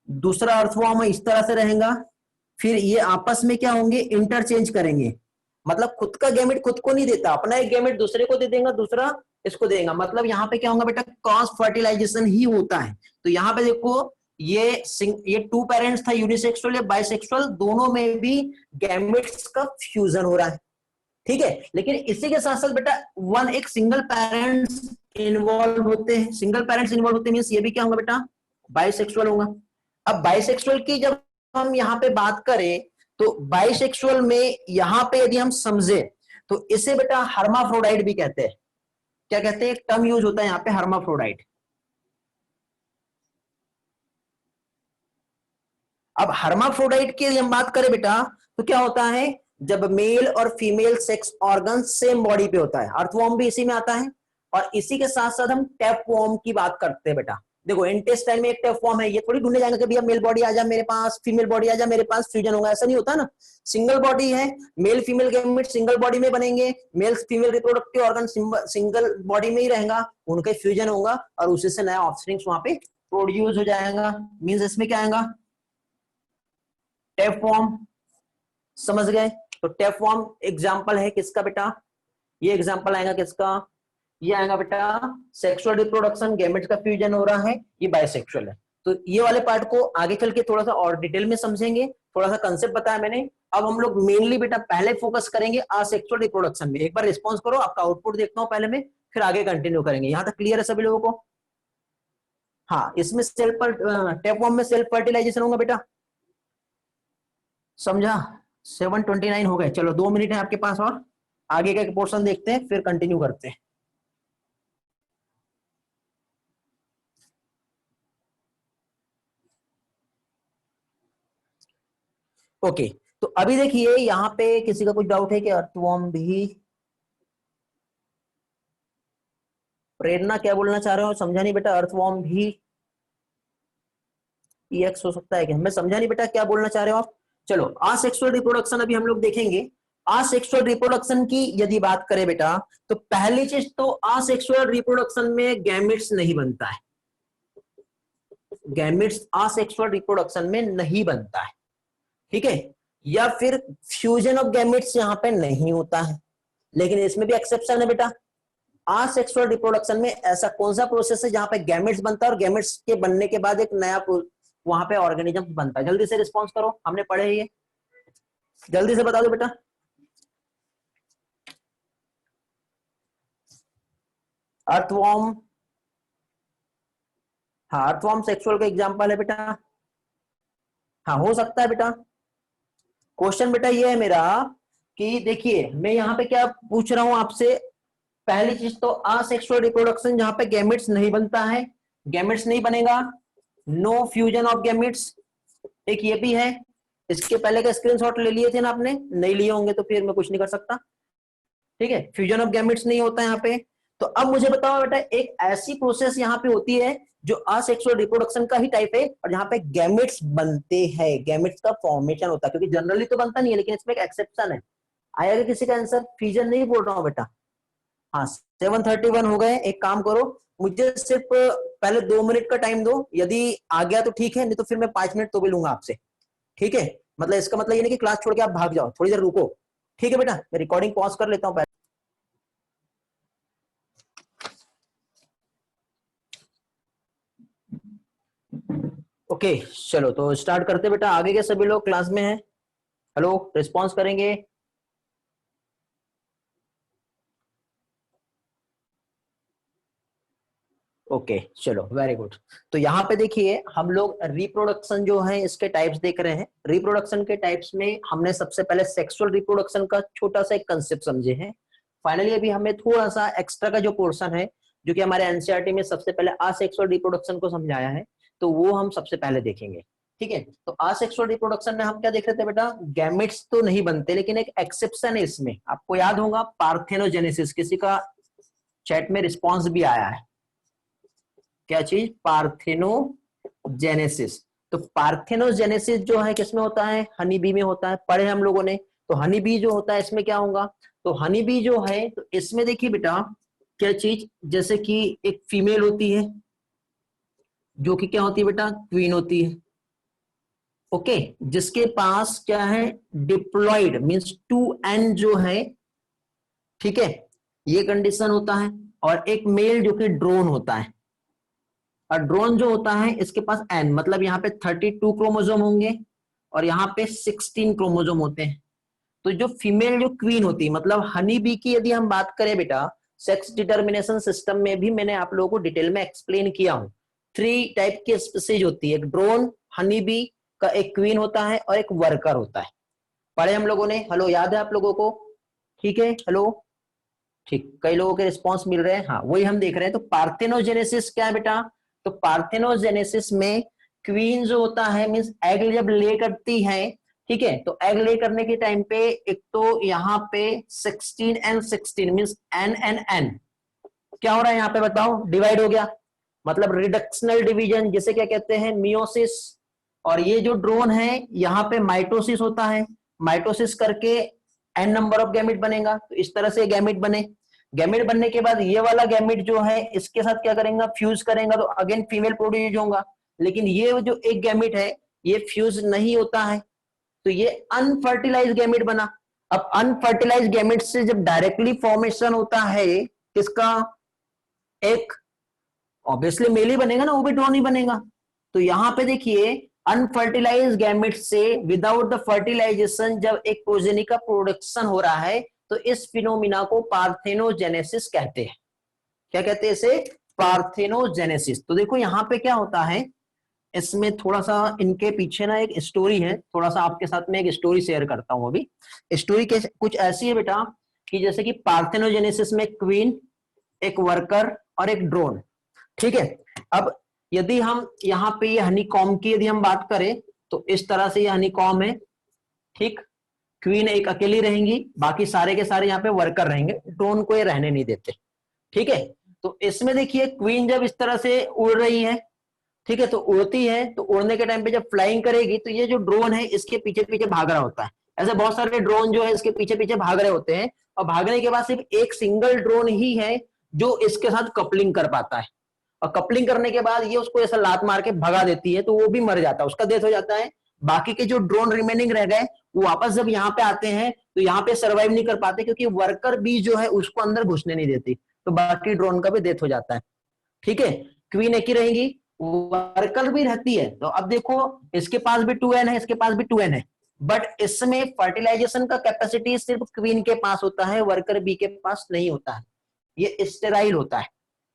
दूसरा अर्थवर्म इस तरह से रहेगा, फिर ये आपस में क्या होंगे, इंटरचेंज करेंगे, मतलब खुद का गैमेट खुद को नहीं देता, अपना एक गैमेट दूसरे को दे देगा, दूसरा इसको देगा, मतलब यहाँ पे क्या होगा बेटा, क्रॉस फर्टिलाइजेशन ही होता है। तो यहाँ पे देखो ये टू पेरेंट्स था, यूनिसेक्सुअल या बाइसेक्सुअल, दोनों में भी गैमेट्स का फ्यूजन हो रहा है। ठीक है, लेकिन इसी के साथ साथ बेटा एक सिंगल पेरेंट्स इन्वॉल्व होते हैं, सिंगल पेरेंट्स इन्वॉल्व होते हैं मींस ये भी क्या होगा बेटा, बाइसेक्सुअल होगा। अब बाइसेक्सुअल की जब हम यहाँ पे बात करें तो बाइसेक्सुअल में यहाँ पे यदि हम समझे तो इसे बेटा हर्माफ्रोडाइट भी कहते हैं। क्या कहते हैं, एक टर्म यूज होता है यहाँ पे हर्माफ्रोडाइट। अब हर्माफ्रोडाइट की यदि हम बात करें बेटा तो क्या होता है, जब मेल और female sex organ same body पे होता है, अर्थवर्म भी इसी में आता है, और इसी के साथ साथ हम टैपवर्म की बात करते हैं बेटा। देखो इंटेस्टाइन में एक टैपवर्म है, ये थोड़ी ढूंढने जाएंगे कि भैया मेल बॉडी आ जा मेरे पास, फीमेल बॉडी आ जा मेरे पास, फ्यूजन होगा, ऐसा नहीं होता ना। सिंगल बॉडी है, male female gamete single body में बनेंगे, male female reproductive organ single body में ही रहेगा, उनका फ्यूजन होगा और उसी से नया ऑफस्प्रिंग्स वहां पे प्रोड्यूस हो जाएगा। मींस इसमें क्या आएगा, टैपवर्म। समझ गए, तो टैपवर्म एग्जांपल है किसका बेटा, ये एग्जांपल आएगा किसका, ये आएगा बेटा सेक्सुअल रिप्रोडक्शन, गैमेट्स का फ्यूजन हो रहा है, ये बाइसेक्सुअल है। तो ये वाले पार्ट को आगे चल के थोड़ा सा और डिटेल में समझेंगे, थोड़ा सा कंसेप्ट बताया मैंने। अब हम लोग मेनली बेटा पहले फोकस करेंगे असेक्सुअल रिप्रोडक्शन में। एक बार रिस्पॉन्स करो, आपका आउटपुट देखता हूं पहले में, फिर आगे कंटिन्यू करेंगे। यहां तक क्लियर है सभी लोगों को? हाँ, इसमें टैपवर्म में सेल्फ फर्टिलाइजेशन होगा बेटा, समझा? 7:29 हो गए, चलो 2 मिनट है आपके पास और आगे का पोर्शन देखते हैं, फिर कंटिन्यू करते हैं। ओके, तो अभी देखिए यहाँ पे किसी का कुछ डाउट है कि अर्थवर्म भी, प्रेरणा क्या बोलना चाह रहे हो, समझा नहीं बेटा, अर्थवर्म भी EX हो सकता है क्या, मैं समझा नहीं बेटा क्या बोलना चाह रहे हो आप। चलो असेक्सुअल रिप्रोडक्शन अभी हम लोग देखेंगे। असेक्सुअल रिप्रोडक्शन की यदि बात करें बेटा तो पहली चीज तो असेक्सुअल रिप्रोडक्शन में गैमेट्स नहीं बनता है, गैमेट्स असेक्सुअल रिप्रोडक्शन में नहीं बनता है। ठीक है, या फिर फ्यूजन ऑफ गैमेट्स यहाँ पे नहीं होता है, लेकिन इसमें भी एक्सेप्शन है बेटा। असेक्सुअल रिप्रोडक्शन में ऐसा कौन सा प्रोसेस है जहां पे गैमेट्स बनता है और गैमेट्स के बनने के बाद एक नया वहां पे ऑर्गेनिज्म बनता है? जल्दी से रिस्पॉन्स करो, हमने पढ़े ये, जल्दी से बता दो बेटा। अर्थवर्म, हाँ अर्थवर्म सेक्सुअल का एग्जांपल है बेटा, हाँ हो सकता है बेटा। क्वेश्चन बेटा ये है मेरा कि देखिए मैं यहाँ पे क्या पूछ रहा हूं आपसे, पहली चीज तो असेक्सुअल रिप्रोडक्शन जहां पे गैमेट्स नहीं बनता है, गैमेट्स नहीं बनेगा, नो फ्यूजन ऑफ गैमेट्स, एक ये भी है। इसके पहले का स्क्रीनशॉट ले लिए थे ना आपने, नहीं लिए होंगे तो फिर मैं कुछ नहीं कर सकता। ठीक है, फ्यूजन ऑफ गैमेट्स नहीं होता यहाँ पे। तो अब मुझे बताओ बेटा, एक ऐसी प्रोसेस यहाँ पे होती है जो असेक्सुअल रिप्रोडक्शन का ही टाइप है और जहां पे गैमेट्स बनते हैं, गैमेट्स का फॉर्मेशन होता है, क्योंकि जनरली तो बनता नहीं है, लेकिन इसमें एक एक्सेप्शन है। आएगा किसी का आंसर? फ्यूजन नहीं बोल रहा हूं बेटा। हाँ 7:31 हो गए, एक काम करो, मुझे सिर्फ पहले 2 मिनट का टाइम दो, यदि आ गया तो ठीक है, नहीं तो फिर मैं 5 मिनट तो भी लूंगा आपसे। ठीक है, मतलब इसका मतलब ये नहीं कि क्लास छोड़ के आप भाग जाओ, थोड़ी देर रुको। ठीक है बेटा, मैं रिकॉर्डिंग पॉज कर लेता हूं पहले। ओके चलो तो स्टार्ट करते बेटा। आगे के सभी लोग क्लास में हैं? हेलो, रिस्पॉन्स करेंगे? ओके चलो वेरी गुड। तो यहाँ पे देखिए हम लोग रिप्रोडक्शन जो है इसके टाइप्स देख रहे हैं। रिप्रोडक्शन के टाइप्स में हमने सबसे पहले सेक्सुअल रिप्रोडक्शन का छोटा सा एक कंसेप्ट समझे हैं। फाइनली अभी हमें थोड़ा सा एक्स्ट्रा का जो पोर्शन है, जो कि हमारे एनसीईआरटी में सबसे पहले असेक्सुअल रिप्रोडक्शन को समझाया है, तो वो हम सबसे पहले देखेंगे। ठीक है, तो असेक्सुअल रिप्रोडक्शन में हम क्या देख रहे थे बेटा, गैमेट्स तो नहीं बनते, लेकिन एक एक्सेप्शन है इसमें। आपको याद होगा पार्थेनोजेनेसिस, किसी का चैट में रिस्पॉन्स भी आया है, क्या चीज? पार्थेनोजेनेसिस। तो पार्थेनोजेनेसिस जो है किसमें होता है? हनी बी में होता है, पढ़े हम लोगों ने। तो हनी बी जो होता है इसमें क्या होगा? तो हनी बी जो है तो इसमें देखिए बेटा क्या चीज, जैसे कि एक फीमेल होती है जो कि क्या होती है बेटा? क्वीन होती है। ओके, जिसके पास क्या है? डिप्लॉयड मींस 2n जो है, ठीक है, ये कंडीशन होता है। और एक मेल जो कि ड्रोन होता है, और ड्रोन जो होता है इसके पास n, मतलब यहाँ पे 32 क्रोमोसोम होंगे और यहाँ पे 16 क्रोमोसोम होते हैं। तो जो फीमेल जो क्वीन होती है, मतलब हनी बी की यदि हम बात करें बेटा, सेक्स डिटर्मिनेशन सिस्टम में भी मैंने आप लोगों को डिटेल में एक्सप्लेन किया हूं। 3 टाइप की स्पीसीज होती है, एक ड्रोन, हनी बी का, एक क्वीन होता है और एक वर्कर होता है। पढ़े हम लोगों ने? हेलो, याद है आप लोगों को? ठीक है, हेलो, ठीक, कई लोगों के रिस्पॉन्स मिल रहे हैं। हाँ, वही हम देख रहे हैं। तो पार्थेनोजेनेसिस क्या है बेटा? तो पार्थेनोजेनेसिस में क्वीन जो होता है मींस एग जब ले करती है, ठीक है, तो एग ले करने के टाइम पे एक तो यहाँ पे 16 and 16 means n and n क्या हो रहा है यहाँ पे बताओ? डिवाइड हो गया, मतलब रिडक्शनल डिवीजन, जिसे क्या कहते हैं? मियोसिस। और ये जो ड्रोन है यहाँ पे माइटोसिस होता है, माइटोसिस करके n नंबर ऑफ गैमेट बनेगा। तो इस तरह से गैमेट बने, गैमेट बनने के बाद ये वाला गैमेट जो है इसके साथ क्या करेंगे? फ्यूज करेंगे, तो अगेन फीमेल प्रोड्यूस होगा। लेकिन ये जो एक गैमेट है ये फ्यूज नहीं होता है, तो ये अनफर्टिलाइज गैमेट बना। अब अनफर्टिलाइज गैमेट से जब डायरेक्टली फॉर्मेशन होता है किसका? एक ऑब्वियसली मेल ही बनेगा ना, वो भी ड्रोन ही बनेगा। तो यहां पे देखिए अनफर्टिलाइज गैमेट से विदाउट द फर्टिलाइजेशन जब एक प्रोजेनी का प्रोडक्शन हो रहा है, तो इस फिनोमिना को पार्थेनोजेनेसिस कहते हैं। क्या कहते हैं इसे? पार्थेनोजेनेसिस। तो देखो यहाँ पे क्या होता है, इसमें थोड़ा सा इनके पीछे ना एक स्टोरी है, थोड़ा सा आपके साथ में एक स्टोरी शेयर करता हूं। अभी स्टोरी कुछ ऐसी है बेटा कि जैसे कि पार्थेनोजेनेसिस में क्वीन, एक वर्कर और एक ड्रोन, ठीक है। अब यदि हम यहाँ पे ये हनीकॉम की यदि हम बात करें तो इस तरह से ये हनीकॉम है, ठीक। क्वीन एक अकेली रहेंगी, बाकी सारे के सारे यहाँ पे वर्कर रहेंगे, ड्रोन को ये रहने नहीं देते, ठीक है। तो इसमें देखिए क्वीन जब इस तरह से उड़ रही है, ठीक है, तो उड़ती है, तो उड़ने के टाइम पे जब फ्लाइंग करेगी तो ये जो ड्रोन है इसके पीछे पीछे भाग रहा होता है। ऐसे बहुत सारे ड्रोन जो है इसके पीछे पीछे भाग रहे होते हैं, और भागने के बाद सिर्फ एक सिंगल ड्रोन ही है जो इसके साथ कपलिंग कर पाता है। और कपलिंग करने के बाद ये उसको ऐसा लात मार के भगा देती है, तो वो भी मर जाता है, उसका डेथ हो जाता है। बाकी के जो ड्रोन रिमेनिंग रह गए वो वापस जब यहाँ पे आते हैं तो यहाँ पे सर्वाइव नहीं कर पाते, क्योंकि वर्कर भी जो है उसको अंदर घुसने नहीं देती, तो बाकी ड्रोन का भी डेथ हो जाता है, ठीक है। क्वीन एक ही रहेगी, वर्कर भी रहती है। तो अब देखो इसके पास भी 2n है, इसके पास भी 2n है, बट इसमें फर्टिलाइजेशन का कैपेसिटी सिर्फ क्वीन के पास होता है, वर्कर बी के पास नहीं होता है। ये स्टेराइल होता है।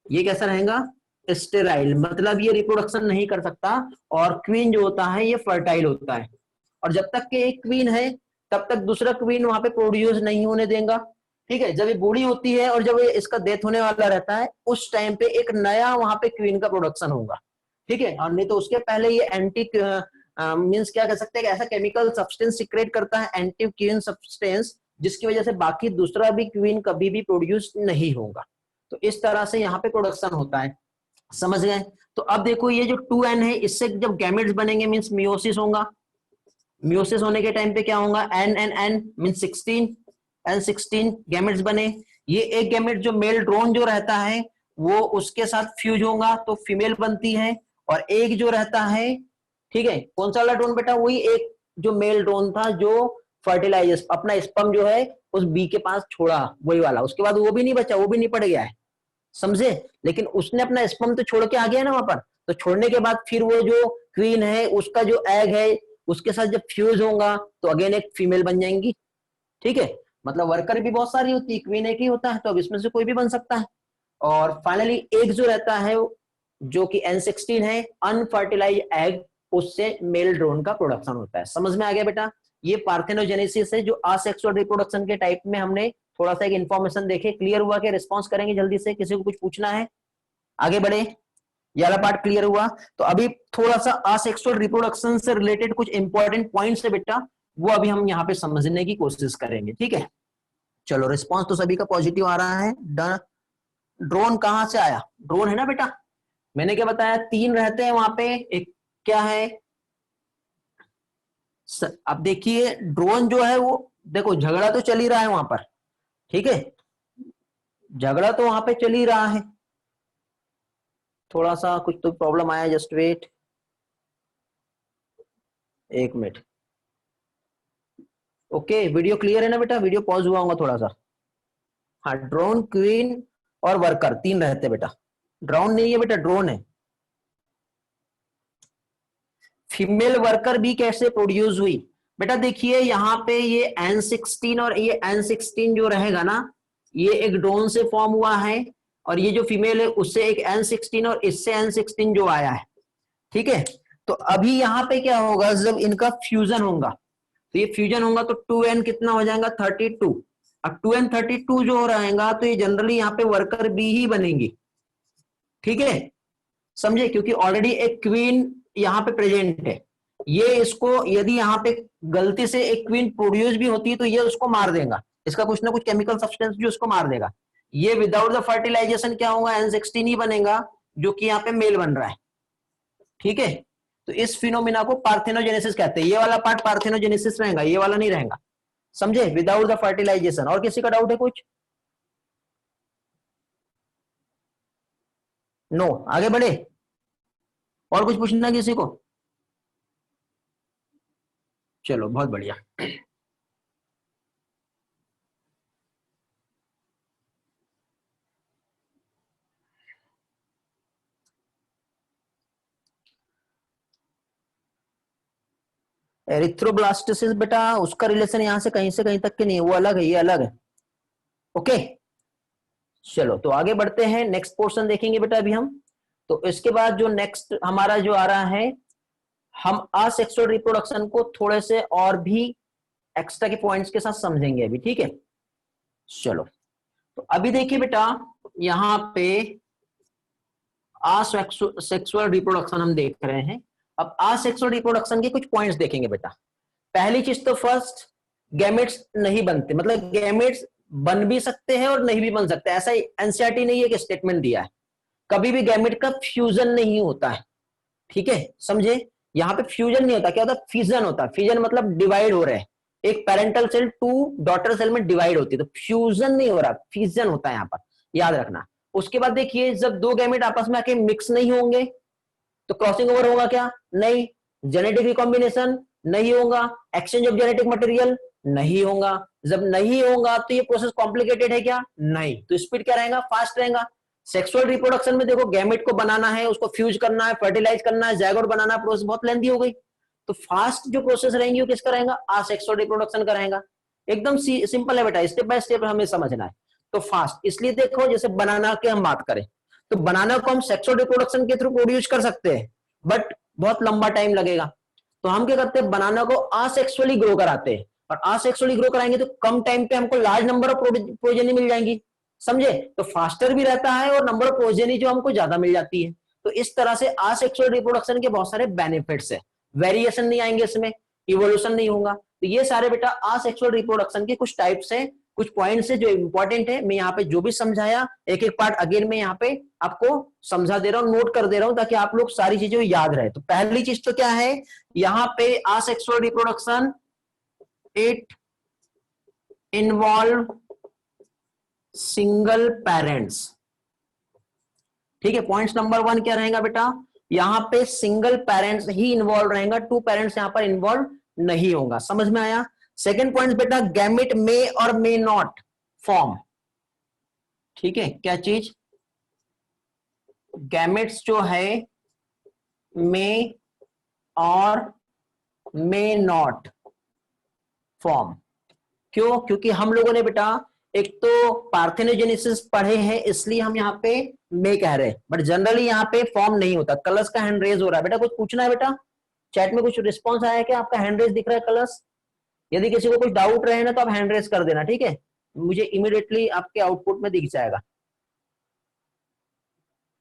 ये कैसा रहेगा? स्टेराइल, मतलब ये रिप्रोडक्शन नहीं कर सकता, और क्वीन जो होता है ये फर्टाइल होता है। और जब तक के एक क्वीन है तब तक दूसरा क्वीन वहां पे प्रोड्यूस नहीं होने देगा, ठीक है। जब ये बूढ़ी होती है और जब इसका डेथ होने वाला रहता है उस टाइम पे एक नया वहां पे क्वीन का प्रोडक्शन होगा, ठीक है। और नहीं तो उसके पहले ये एंटी मींस क्या कह सकते हैं, ऐसा केमिकल सब्सटेंस सीक्रेट करता है, एंटी क्वीन सब्सटेंस, जिसकी वजह से बाकी दूसरा भी क्वीन कभी भी प्रोड्यूस नहीं होगा। तो इस तरह से यहाँ पे प्रोडक्शन होता है, समझ गए। तो अब देखो ये जो 2n है इससे जब गैमेट्स बनेंगे मींस मियोसिस होगा, मियोसिस होने के टाइम पे क्या होगा? n and n means 16 and 16 gametes बने। ये एक गैमेट जो मेल ड्रोन जो रहता है वो उसके साथ फ्यूज होगा तो फीमेल बनती है, और एक जो रहता है, ठीक है, कौन सा वाला ड्रोन बेटा? वही एक जो मेल ड्रोन था जो फर्टिलाइजर अपना स्पर्म जो है उस बी के पास छोड़ा, वही वाला। उसके बाद वो भी नहीं बचा, वो भी नहीं पड़ गया है, समझे। लेकिन उसने अपना स्पर्म तो छोड़ के आ गया ना वहां पर, तो छोड़ने के बाद फिर वो जो क्वीन है उसका जो एग है उसके साथ जब फ्यूज होगा तो अगेन एक फीमेल बन जाएंगी, ठीक है। मतलब वर्कर भी बहुत सारी होती है, क्वीन एक ही होता है, तो अब इसमें से कोई भी बन सकता है। और फाइनली एक जो रहता है जो कि N16 है, अनफर्टिलाइज एग, उससे मेल ड्रोन का प्रोडक्शन होता है। समझ में आ गया बेटा? ये पार्थेनोजेनेसिस है जो असेक्सुअल रिप्रोडक्शन के टाइप में हमने थोड़ा सा एक इन्फॉर्मेशन देखे। क्लियर हुआ? के रिस्पॉन्स करेंगे जल्दी से, किसी को कुछ पूछना है? आगे बढ़े, ये वाला पार्ट क्लियर हुआ। तो अभी थोड़ा सा असेक्सुअल रिप्रोडक्शन से रिलेटेड कुछ इंपॉर्टेंट पॉइंट्स है बेटा, वो अभी हम यहाँ पे समझने की कोशिश करेंगे, ठीक है। चलो, रिस्पॉन्स तो सभी का पॉजिटिव आ रहा है, डन। ड्रोन कहां से आया? ड्रोन है ना बेटा, मैंने क्या बताया, 3 रहते हैं वहां पे। एक क्या है, अब देखिए ड्रोन जो है वो, देखो झगड़ा तो चल ही रहा है वहां पर, ठीक है, झगड़ा तो वहां पे चल ही रहा है। थोड़ा सा कुछ तो प्रॉब्लम आया, just wait 1 minute. Okay, video clear है ना बेटा? वीडियो पॉज हुआ होगा थोड़ा सा। हाँ, ड्रोन, क्वीन और वर्कर 3 रहते हैं बेटा। ड्रोन नहीं है बेटा, ड्रोन है। फीमेल वर्कर भी कैसे प्रोड्यूस हुई बेटा? देखिए यहाँ पे ये N16 और ये N16 जो रहेगा ना, ये एक ड्रोन से फॉर्म हुआ है, और ये जो फीमेल है उससे एक N16 और इससे N16 जो आया है, ठीक है। तो अभी यहाँ पे क्या होगा, जब इनका फ्यूजन होगा, तो ये फ्यूजन होगा तो 2n कितना हो जाएगा, 32। अब 2n 32 जो हो रहेगा तो ये जनरली यहाँ पे वर्कर बी ही बनेंगी, ठीक है, समझे, क्योंकि ऑलरेडी एक क्वीन यहाँ पे प्रेजेंट है। ये इसको यदि यहाँ पे गलती से एक क्वीन प्रोड्यूस भी होती है तो ये उसको मार देगा, इसका कुछ ना कुछ केमिकल सब्सटेंस जो उसको मार देगा। ये विदाउट द फर्टिलाइजेशन क्या होगा, N16 ही बनेगा, जो कि यहाँ पे मेल बन रहा है, ठीक है। तो इस फिनोमिना को पार्थेनोजेनेसिस कहते हैं। ये वाला पार्ट पार्थेनोजेनेसिस रहेगा, ये वाला नहीं रहेगा, समझे, विदाउट द फर्टिलाइजेशन। और किसी का डाउट है कुछ? नो, आगे बढ़े, और कुछ पूछना किसी को? चलो बहुत बढ़िया। एरिथ्रोब्लास्टोसिस बेटा, उसका रिलेशन यहां से कहीं तक के नहीं है, वो अलग है, ये अलग है। ओके, चलो तो आगे बढ़ते हैं, नेक्स्ट पोर्शन देखेंगे बेटा अभी हम। तो इसके बाद जो नेक्स्ट हमारा जो आ रहा है, हम असेक्सुअल रिप्रोडक्शन को थोड़े से और भी एक्स्ट्रा के पॉइंट्स के साथ समझेंगे अभी, ठीक है। चलो, तो अभी देखिए बेटा, यहाँ पे असेक्सुअल रिप्रोडक्शन हम देख रहे हैं। अब असेक्सुअल रिप्रोडक्शन के कुछ पॉइंट्स देखेंगे बेटा। पहली चीज तो फर्स्ट, गैमेट्स नहीं बनते, मतलब गैमेट्स बन भी सकते हैं और नहीं भी बन सकते, ऐसा एनसीईआरटी ने एक स्टेटमेंट दिया है। कभी भी गैमेट का फ्यूजन नहीं होता है, ठीक है, समझे। यहाँ पे फ्यूजन नहीं होता, क्या होता है, फिजन होता है। फिजन मतलब डिवाइड हो रहे हैं, एक पेरेंटल सेल 2 डॉटर सेल में डिवाइड होती है, तो फ्यूजन नहीं हो रहा, फिजन होता है यहाँ पर, याद रखना। उसके बाद देखिए, जब 2 गैमेट आपस में आके मिक्स नहीं होंगे तो क्रॉसिंग ओवर होगा क्या? नहीं। जेनेटिक रिकॉम्बिनेशन नहीं होगा। एक्सचेंज ऑफ जेनेटिक मटेरियल नहीं होगा। जब नहीं होगा तो ये प्रोसेस कॉम्प्लिकेटेड है क्या? नहीं। तो स्पीड क्या रहेगा? फास्ट रहेगा। सेक्सुअल रिप्रोडक्शन में देखो, गैमेट को बनाना है, उसको फ्यूज करना है, फर्टिलाइज करना है, जायगोट बनाना है, प्रोसेस बहुत लेंथी हो गई। तो फास्ट जो प्रोसेस रहेंगी वो किसका रहेगा? असेक्सुअल रिप्रोडक्शन का रहेगा। एकदम सिंपल है बेटा, स्टेप बाय स्टेप हमें समझना है। तो फास्ट इसलिए देखो, जैसे बनाना की हम बात करें तो बनाना को हम सेक्सुअल रिप्रोडक्शन के थ्रू प्रोड्यूस कर सकते हैं, बट बहुत लंबा टाइम लगेगा। तो हम क्या करते हैं, बनाना को असेक्सुअली ग्रो कराते हैं, और असेक्सुअली ग्रो कराएंगे तो कम टाइम पे हमको लार्ज नंबर ऑफ प्रोजेनी मिल जाएंगी, समझे। तो फास्टर भी रहता है और नंबर ऑफ प्रोजेनी जो हमको ज्यादा मिल जाती है। तो इस तरह से असेक्सुअल रिप्रोडक्शन के बहुत सारे बेनिफिट्स है। वेरिएशन नहीं आएंगे इसमें, इवोल्यूशन नहीं होगा। तो ये सारे बेटा असेक्सुअल रिप्रोडक्शन के कुछ टाइप्स हैं, कुछ पॉइंट्स है जो इंपॉर्टेंट है। मैं यहाँ पे जो भी समझाया, एक एक पार्ट अगेन मैं यहाँ पे आपको समझा दे रहा हूँ, नोट कर दे रहा हूँ, ताकि आप लोग सारी चीजें याद रहे। तो पहली चीज तो क्या है, यहाँ पे asexual reproduction, it involve single parents, ठीक है। पॉइंट नंबर 1 क्या रहेगा बेटा, यहाँ पे सिंगल पेरेंट्स ही इन्वॉल्व रहेगा, 2 पेरेंट्स यहाँ पर इन्वॉल्व नहीं होगा, समझ में आया। सेकेंड पॉइंट बेटा, गैमेट मे और मे नॉट फॉर्म, ठीक है। क्या चीज, गैमेट्स जो है मे और मे नॉट फॉर्म। क्यों? क्योंकि हम लोगों ने बेटा एक तो पार्थेनोजेनेसिस पढ़े हैं, इसलिए हम यहाँ पे मे कह रहे हैं, बट जनरली यहाँ पे फॉर्म नहीं होता। कलर्स का हैंड रेज हो रहा है बेटा, कुछ पूछना है बेटा? चैट में कुछ रिस्पॉन्स आया है क्या? आपका हैंड रेज दिख रहा है कलर्स? यदि किसी को कुछ डाउट रहे ना तो आप हैंड रेज कर देना, ठीक है, मुझे इमीडिएटली आपके आउटपुट में दिख जाएगा।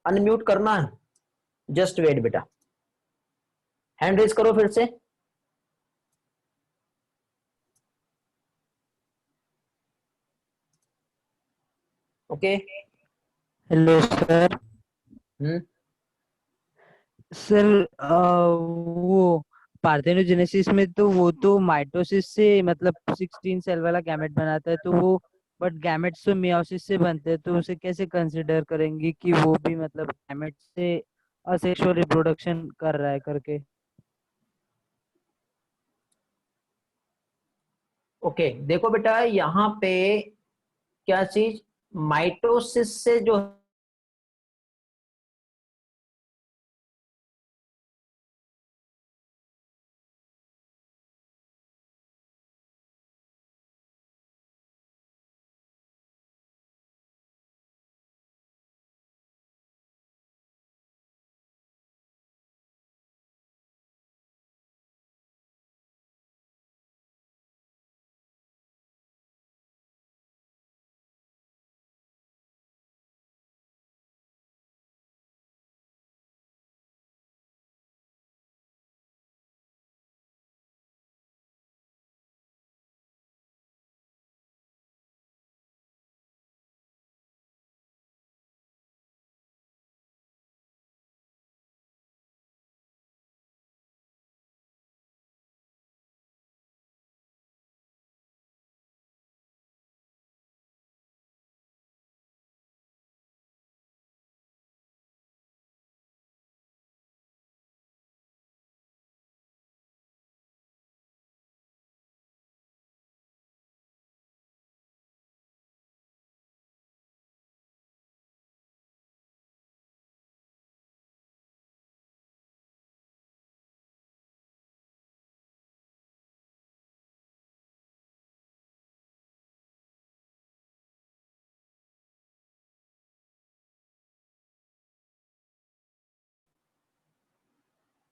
अनम्यूट करना है, जस्ट वेट बेटा, हैंड रेज करो फिर से। Okay, hello sir. हम्म। सर वो पार्थेनोजेनेसिस में तो वो तो माइटोसिस से मतलब 16 सेल वाला गैमेट बनाता है, तो वो बट गैमेट्स तो मियोसिस से बनते हैं, तो उसे कैसे कंसिडर करेंगे कि वो भी मतलब गैमेट से असेक्सुअल रिप्रोडक्शन कर रहा है करके। ओके, देखो बेटा यहाँ पे क्या चीज, माइटोसिस से जो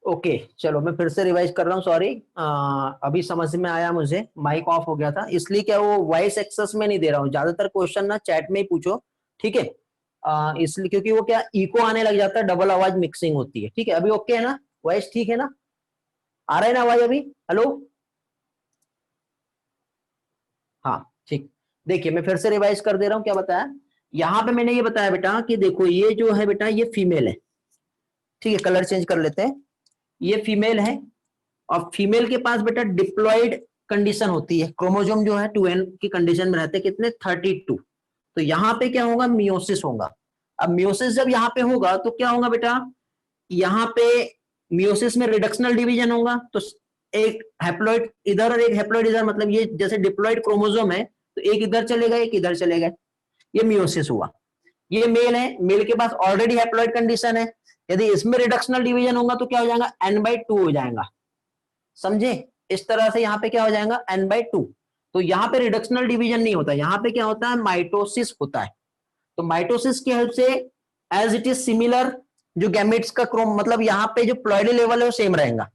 ओके, चलो मैं फिर से रिवाइज कर रहा हूँ, सॉरी। अभी समझ में आया मुझे, माइक ऑफ हो गया था इसलिए, क्या वो वॉइस एक्सेस में नहीं दे रहा हूँ, ज्यादातर क्वेश्चन ना चैट में ही पूछो, ठीक है। इसलिए क्योंकि वो क्या इको आने लग जाता है, डबल आवाज मिक्सिंग होती है, ठीक है। अभी ओके है ना, वॉइस ठीक है ना, आ रहा है ना आवाज अभी, हेलो? हाँ ठीक। देखिए मैं फिर से रिवाइज कर दे रहा हूँ, क्या बताया यहाँ पे मैंने, ये बताया बेटा कि देखो ये जो है बेटा ये फीमेल है, ठीक है, कलर चेंज कर लेते हैं, ये फीमेल है, और फीमेल के पास बेटा डिप्लॉइड कंडीशन होती है, क्रोमोजोम जो है 2n की कंडीशन में रहते हैं, कितने 32। तो यहाँ पे क्या होगा, मियोसिस होगा। अब मियोसिस जब यहाँ पे होगा तो क्या होगा बेटा, यहाँ पे मियोसिस में रिडक्शनल डिवीजन होगा, तो एक हैप्लॉइड इधर और एक हैप्लॉइड इधर, मतलब ये जैसे डिप्लॉइड क्रोमोजोम है तो एक इधर चलेगा एक इधर चलेगा, ये मियोसिस हुआ। ये मेल है, मेल के पास ऑलरेडी हैप्लॉइड कंडीशन है, यदि इसमें रिडक्शनल डिवीजन होगा तो क्या हो जाएगा, n/2 हो जाएगा, समझे। इस तरह से यहाँ पे क्या हो जाएगा, n/2। तो यहाँ पे रिडक्शनल डिवीजन नहीं होता, यहाँ पे क्या होता है, माइटोसिस होता है। तो माइटोसिस की हेल्प से एज इट इज सिमिलर, जो गैमेट्स का क्रोम मतलब यहाँ पे जो प्लॉइडी लेवल है वो सेम रहेगा,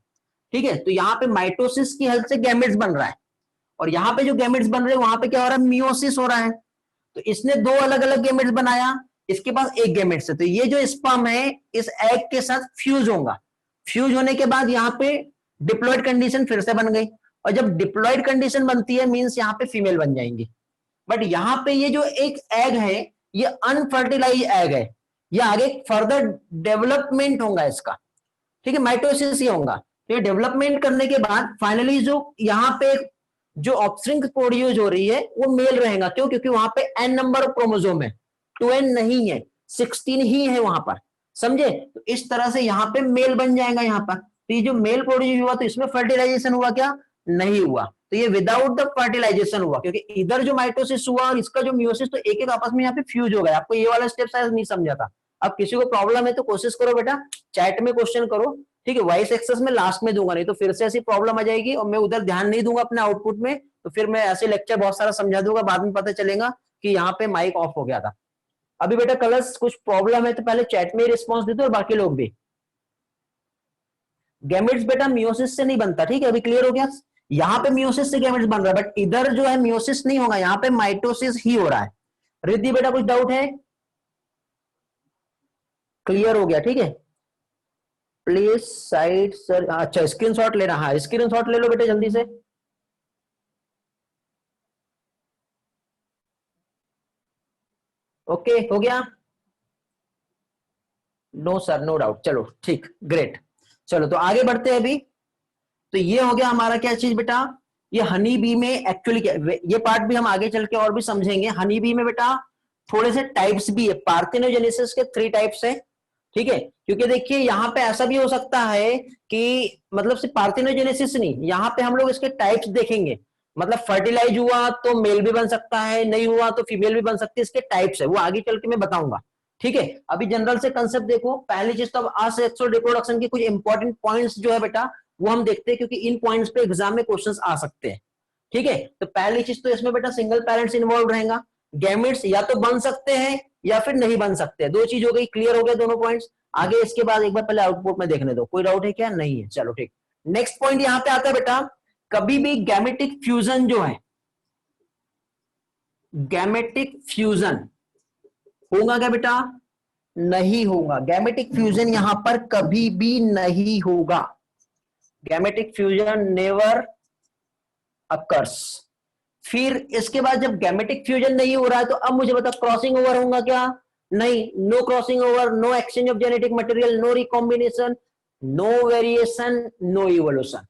ठीक है। तो यहाँ पे माइटोसिस की हेल्प से गैमेट्स बन रहा है, और यहाँ पे जो गैमेट्स बन रहे हैं वहां पे क्या हो रहा है, मियोसिस हो रहा है। तो इसने दो अलग अलग गैमेट्स बनाया, इसके पास एक गैमेट्स है, तो ये जो स्पर्म है इस एग के साथ फ्यूज होगा, फ्यूज होने के बाद यहाँ पे डिप्लॉयड कंडीशन फिर से बन गई, और जब डिप्लॉयड कंडीशन बनती है मींस यहाँ पे फीमेल बन जाएंगी। बट यहाँ पे ये जो एक एग है ये अनफर्टिलाइज एग है, ये आगे फर्दर डेवलपमेंट होगा इसका, ठीक है, माइटोसिस ही होगा। तो ये डेवलपमेंट करने के बाद फाइनली जो यहाँ पे जो ऑप्शरिंग प्रोड्यूस हो रही है वो मेल रहेगा, क्यों, क्योंकि वहां पे n नंबर ऑफ क्रोमोसोम है, 2n नहीं है, 16 ही है वहां पर, समझे। तो इस तरह से यहाँ पे मेल बन जाएगा यहाँ पर। तो ये जो मेल प्रोड्यूस हुआ तो इसमें फर्टिलाइजेशन हुआ क्या, नहीं हुआ। तो ये विदाउट द फर्टिलाइजेशन हुआ, क्योंकि इधर जो माइटोसिस हुआ और इसका जो मियोसिस, तो एक एक आपस में यहाँ पे फ्यूज हो गया। आपको ये वाला स्टेप शायद नहीं समझा था। अब किसी को प्रॉब्लम है तो कोशिश करो बेटा, चैट में क्वेश्चन करो, ठीक है। वॉइस एक्सेस में लास्ट में दूंगा, नहीं तो फिर से ऐसी प्रॉब्लम आ जाएगी और मैं उधर ध्यान नहीं दूंगा अपने आउटपुट में, तो फिर मैं ऐसे लेक्चर बहुत सारा समझा दूंगा, बाद में पता चलेगा कि यहाँ पे माइक ऑफ हो गया था। अभी बेटा कलर्स कुछ प्रॉब्लम है तो पहले चैट में रिस्पॉन्स दे दो, और बाकी लोग भी। गैमेट्स बेटा मियोसिस से नहीं बनता, ठीक है, अभी क्लियर हो गया। यहाँ पे मियोसिस से गैमेट्स बन रहा है, बट इधर जो है मियोसिस नहीं होगा, यहाँ पे माइटोसिस ही हो रहा है। रिद्धि बेटा कुछ डाउट है, क्लियर हो गया, ठीक है। प्लीज साइड सर, अच्छा स्क्रीनशॉट लेना, हाँ स्क्रीनशॉट ले लो बेटे जल्दी से। ओके हो गया। No sir, no doubt. चलो ठीक, ग्रेट। चलो तो आगे बढ़ते हैं अभी। तो ये हो गया हमारा क्या चीज बेटा, ये हनी बी में एक्चुअली क्या, ये पार्ट भी हम आगे चल के और भी समझेंगे। हनी बी में बेटा थोड़े से टाइप्स भी है, पार्थेनोजेनेसिस के 3 टाइप्स है, ठीक है। क्योंकि देखिए यहाँ पे ऐसा भी हो सकता है कि मतलब सिर्फ पार्थेनोजेनेसिस नहीं, यहाँ पे हम लोग इसके टाइप्स देखेंगे। मतलब फर्टिलाइज हुआ तो मेल भी बन सकता है, नहीं हुआ तो फीमेल भी बन सकती है, इसके टाइप्स है, वो आगे चल के मैं बताऊंगा, ठीक है। अभी जनरल से कंसेप्ट देखो। पहली चीज तो असेक्सुअल रिप्रोडक्शन के कुछ इंपॉर्टेंट पॉइंट्स जो है बेटा वो हम देखते हैं, क्योंकि इन पॉइंट्स पे एग्जाम में क्वेश्चंस आ सकते हैं, ठीक है। तो पहली चीज तो इसमें बेटा सिंगल पेरेंट्स इन्वॉल्व रहेगा। गैमेट्स या तो बन सकते हैं या फिर नहीं बन सकते, 2 चीज हो गई, क्लियर हो गया दोनों पॉइंट्स। आगे इसके बाद एक बार पहले आउटपुट में देखने दो, कोई डाउट है क्या, नहीं है, चलो ठीक। नेक्स्ट पॉइंट यहां पे आता है बेटा, कभी भी गैमेटिक फ्यूजन जो है, गैमेटिक फ्यूजन होगा क्या बेटा, नहीं होगा। गैमेटिक फ्यूजन यहां पर कभी भी नहीं होगा, गैमेटिक फ्यूजन नेवर अकर्स। फिर इसके बाद जब गैमेटिक फ्यूजन नहीं हो रहा है तो अब मुझे बता, क्रॉसिंग ओवर होगा क्या, नहीं, no crossing over, no exchange of genetic material, no recombination, no variation, no evolution,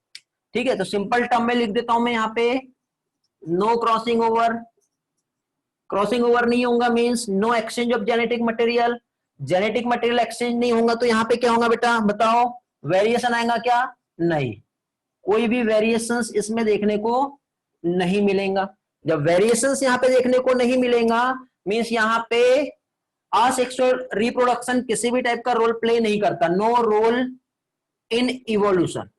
ठीक है। तो सिंपल टर्म में लिख देता हूं मैं यहाँ पे, no crossing over, crossing over नहीं होगा means no exchange of genetic material, genetic material exchange नहीं होगा तो यहाँ पे क्या होगा बेटा बताओ, वेरिएशन आएगा क्या, नहीं, कोई भी वेरिएशंस इसमें देखने को नहीं मिलेगा। जब वेरिएशंस यहाँ पे देखने को नहीं मिलेगा मींस यहाँ पे असेक्सुअल रिप्रोडक्शन किसी भी टाइप का रोल प्ले नहीं करता, no role in evolution,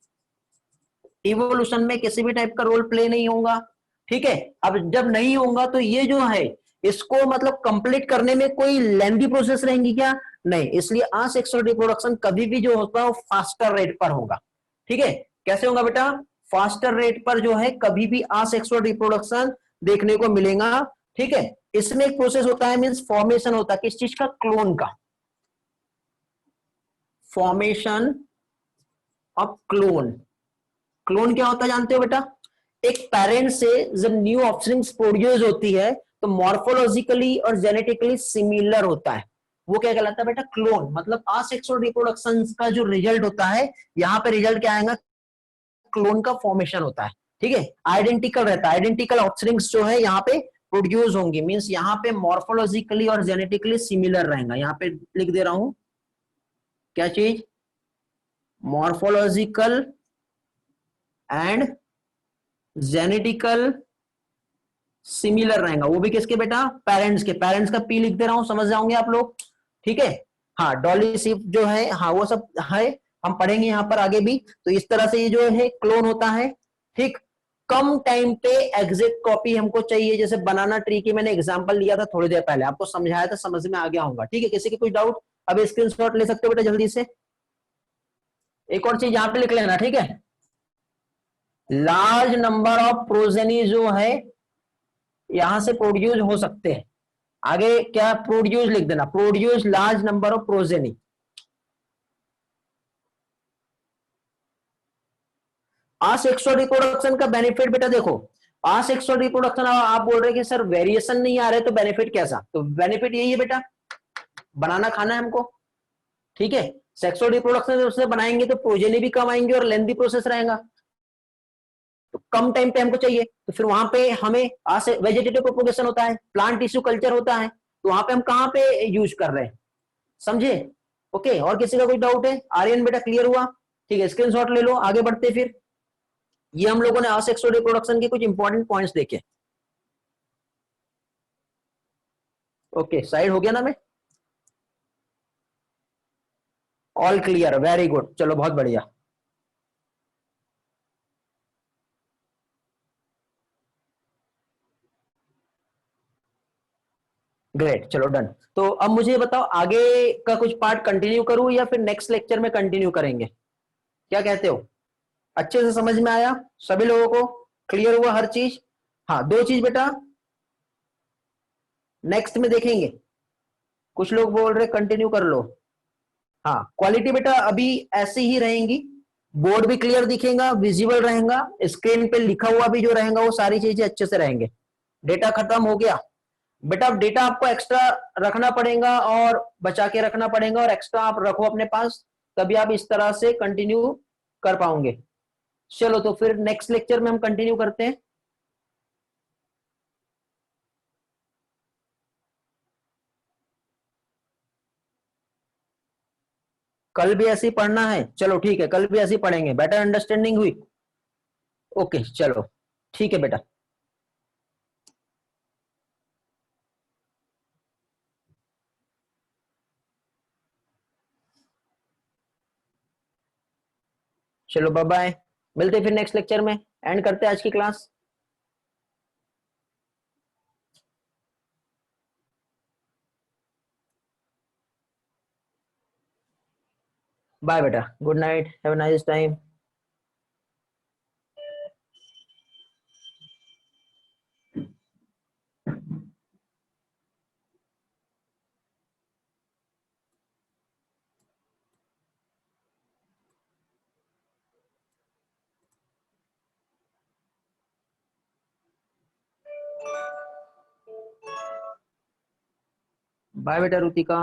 evolution में किसी भी टाइप का रोल प्ले नहीं होगा, ठीक है। अब जब नहीं होगा तो ये जो है इसको मतलब कंप्लीट करने में कोई लेंथी प्रोसेस रहेंगी क्या, नहीं, इसलिए असेक्सुअल रिप्रोडक्शन कभी भी जो होता है वो फास्टर रेट पर होगा, ठीक है। कैसे होगा बेटा, फास्टर रेट पर जो है कभी भी असेक्सुअल रिप्रोडक्शन देखने को मिलेगा, ठीक है। इसमें एक प्रोसेस होता है मींस फॉर्मेशन होता है किस चीज का, क्लोन का, फॉर्मेशन ऑफ क्लोन। क्लोन क्या होता है जानते हो बेटा, एक पेरेंट से जब न्यू ऑफस्प्रिंग्स प्रोड्यूस होती है तो मॉर्फोलॉजिकली और जेनेटिकली सिमिलर होता है, वो क्या कहलाता है बेटा, क्लोन। मतलब असेक्सुअल रिप्रोडक्शन का जो रिजल्ट होता है यहाँ पे रिजल्ट क्या आएगा, क्लोन का फॉर्मेशन होता है, ठीक है। आइडेंटिकल रहता है, आइडेंटिकल ऑफस्प्रिंग्स जो है यहाँ पे प्रोड्यूस होंगी मींस यहाँ पे मॉर्फोलॉजिकली और जेनेटिकली सिमिलर रहेगा। यहाँ पे लिख दे रहा हूं क्या चीज, मॉर्फोलॉजिकल एंड जेनेटिकल सिमिलर रहेगा, वो भी किसके बेटा, पेरेंट्स के। पेरेंट्स का पी लिख दे रहा हूं, समझ जाओगे आप लोग, ठीक है। हाँ, डॉली शिफ्ट जो है, हाँ वो सब है, हम पढ़ेंगे यहाँ पर आगे भी। तो इस तरह से ये जो है क्लोन होता है, ठीक। कम टाइम पे एग्जैक्ट कॉपी हमको चाहिए, जैसे बनाना ट्री की मैंने एग्जांपल लिया था थोड़ी देर पहले, आपको समझाया था, समझ में आ गया होगा, ठीक है। किसी के कोई डाउट, अब स्क्रीनशॉट ले सकते हो बेटा जल्दी से। एक और चीज यहाँ पे लिख लेना, ठीक है, लार्ज नंबर ऑफ प्रोजेनी जो है यहां से प्रोड्यूस हो सकते हैं। आगे क्या, प्रोड्यूस लिख देना, produce large number of progeny. Asexual reproduction का बेनिफिट बेटा देखो, असेक्सुअल रिप्रोडक्शन आप बोल रहे हैं कि सर वेरिएशन नहीं आ रहे तो बेनिफिट कैसा, तो बेनिफिट यही है बेटा, बनाना खाना है हमको, ठीक है। सेक्सुअल रिप्रोडक्शन उससे बनाएंगे तो प्रोजेनी भी कम आएंगे और लेंथी प्रोसेस रहेगा, तो कम टाइम पे हमको चाहिए, तो फिर वहां पे हमें वेजिटेटिव प्रोपोगेशन होता है, प्लांट टिश्यू कल्चर होता है, तो वहां पे हम कहां पे यूज कर रहे हैं, समझे। ओके, और किसी का कोई डाउट है, आर्यन बेटा क्लियर हुआ, ठीक है, स्क्रीनशॉट ले लो, आगे बढ़ते फिर। ये हम लोगों ने असेक्सुअल रिप्रोडक्शन के कुछ इंपॉर्टेंट पॉइंट्स देखे। ओके, साइड हो गया ना, मैं ऑल क्लियर, वेरी गुड, चलो बहुत बढ़िया। ग्रेट, चलो डन। तो अब मुझे बताओ आगे का कुछ पार्ट कंटिन्यू करूं या फिर नेक्स्ट लेक्चर में कंटिन्यू करेंगे, क्या कहते हो, अच्छे से समझ में आया सभी लोगों को, क्लियर हुआ हर चीज। हाँ, 2 चीज बेटा नेक्स्ट में देखेंगे, कुछ लोग बोल रहे कंटिन्यू कर लो। हाँ, क्वालिटी बेटा अभी ऐसी ही रहेंगी, बोर्ड भी क्लियर दिखेगा, विजिबल रहेगा, स्क्रीन पे लिखा हुआ भी जो रहेगा वो सारी चीजें अच्छे से रहेंगे। डेटा खत्म हो गया, बेटा डेटा आपको एक्स्ट्रा रखना पड़ेगा और बचा के रखना पड़ेगा, और एक्स्ट्रा आप रखो अपने पास, तभी आप इस तरह से कंटिन्यू कर पाओगे। चलो तो फिर नेक्स्ट लेक्चर में हम कंटिन्यू करते हैं। कल भी ऐसे ही पढ़ना है? चलो ठीक है, कल भी ऐसे ही पढ़ेंगे। बेटर अंडरस्टैंडिंग हुई? ओके चलो ठीक है बेटा। चलो बाय बाय, मिलते हैं फिर नेक्स्ट लेक्चर में। एंड करते हैं आज की क्लास। बाय बेटा, good night, have a nice time. Bye बेटा रुतिका।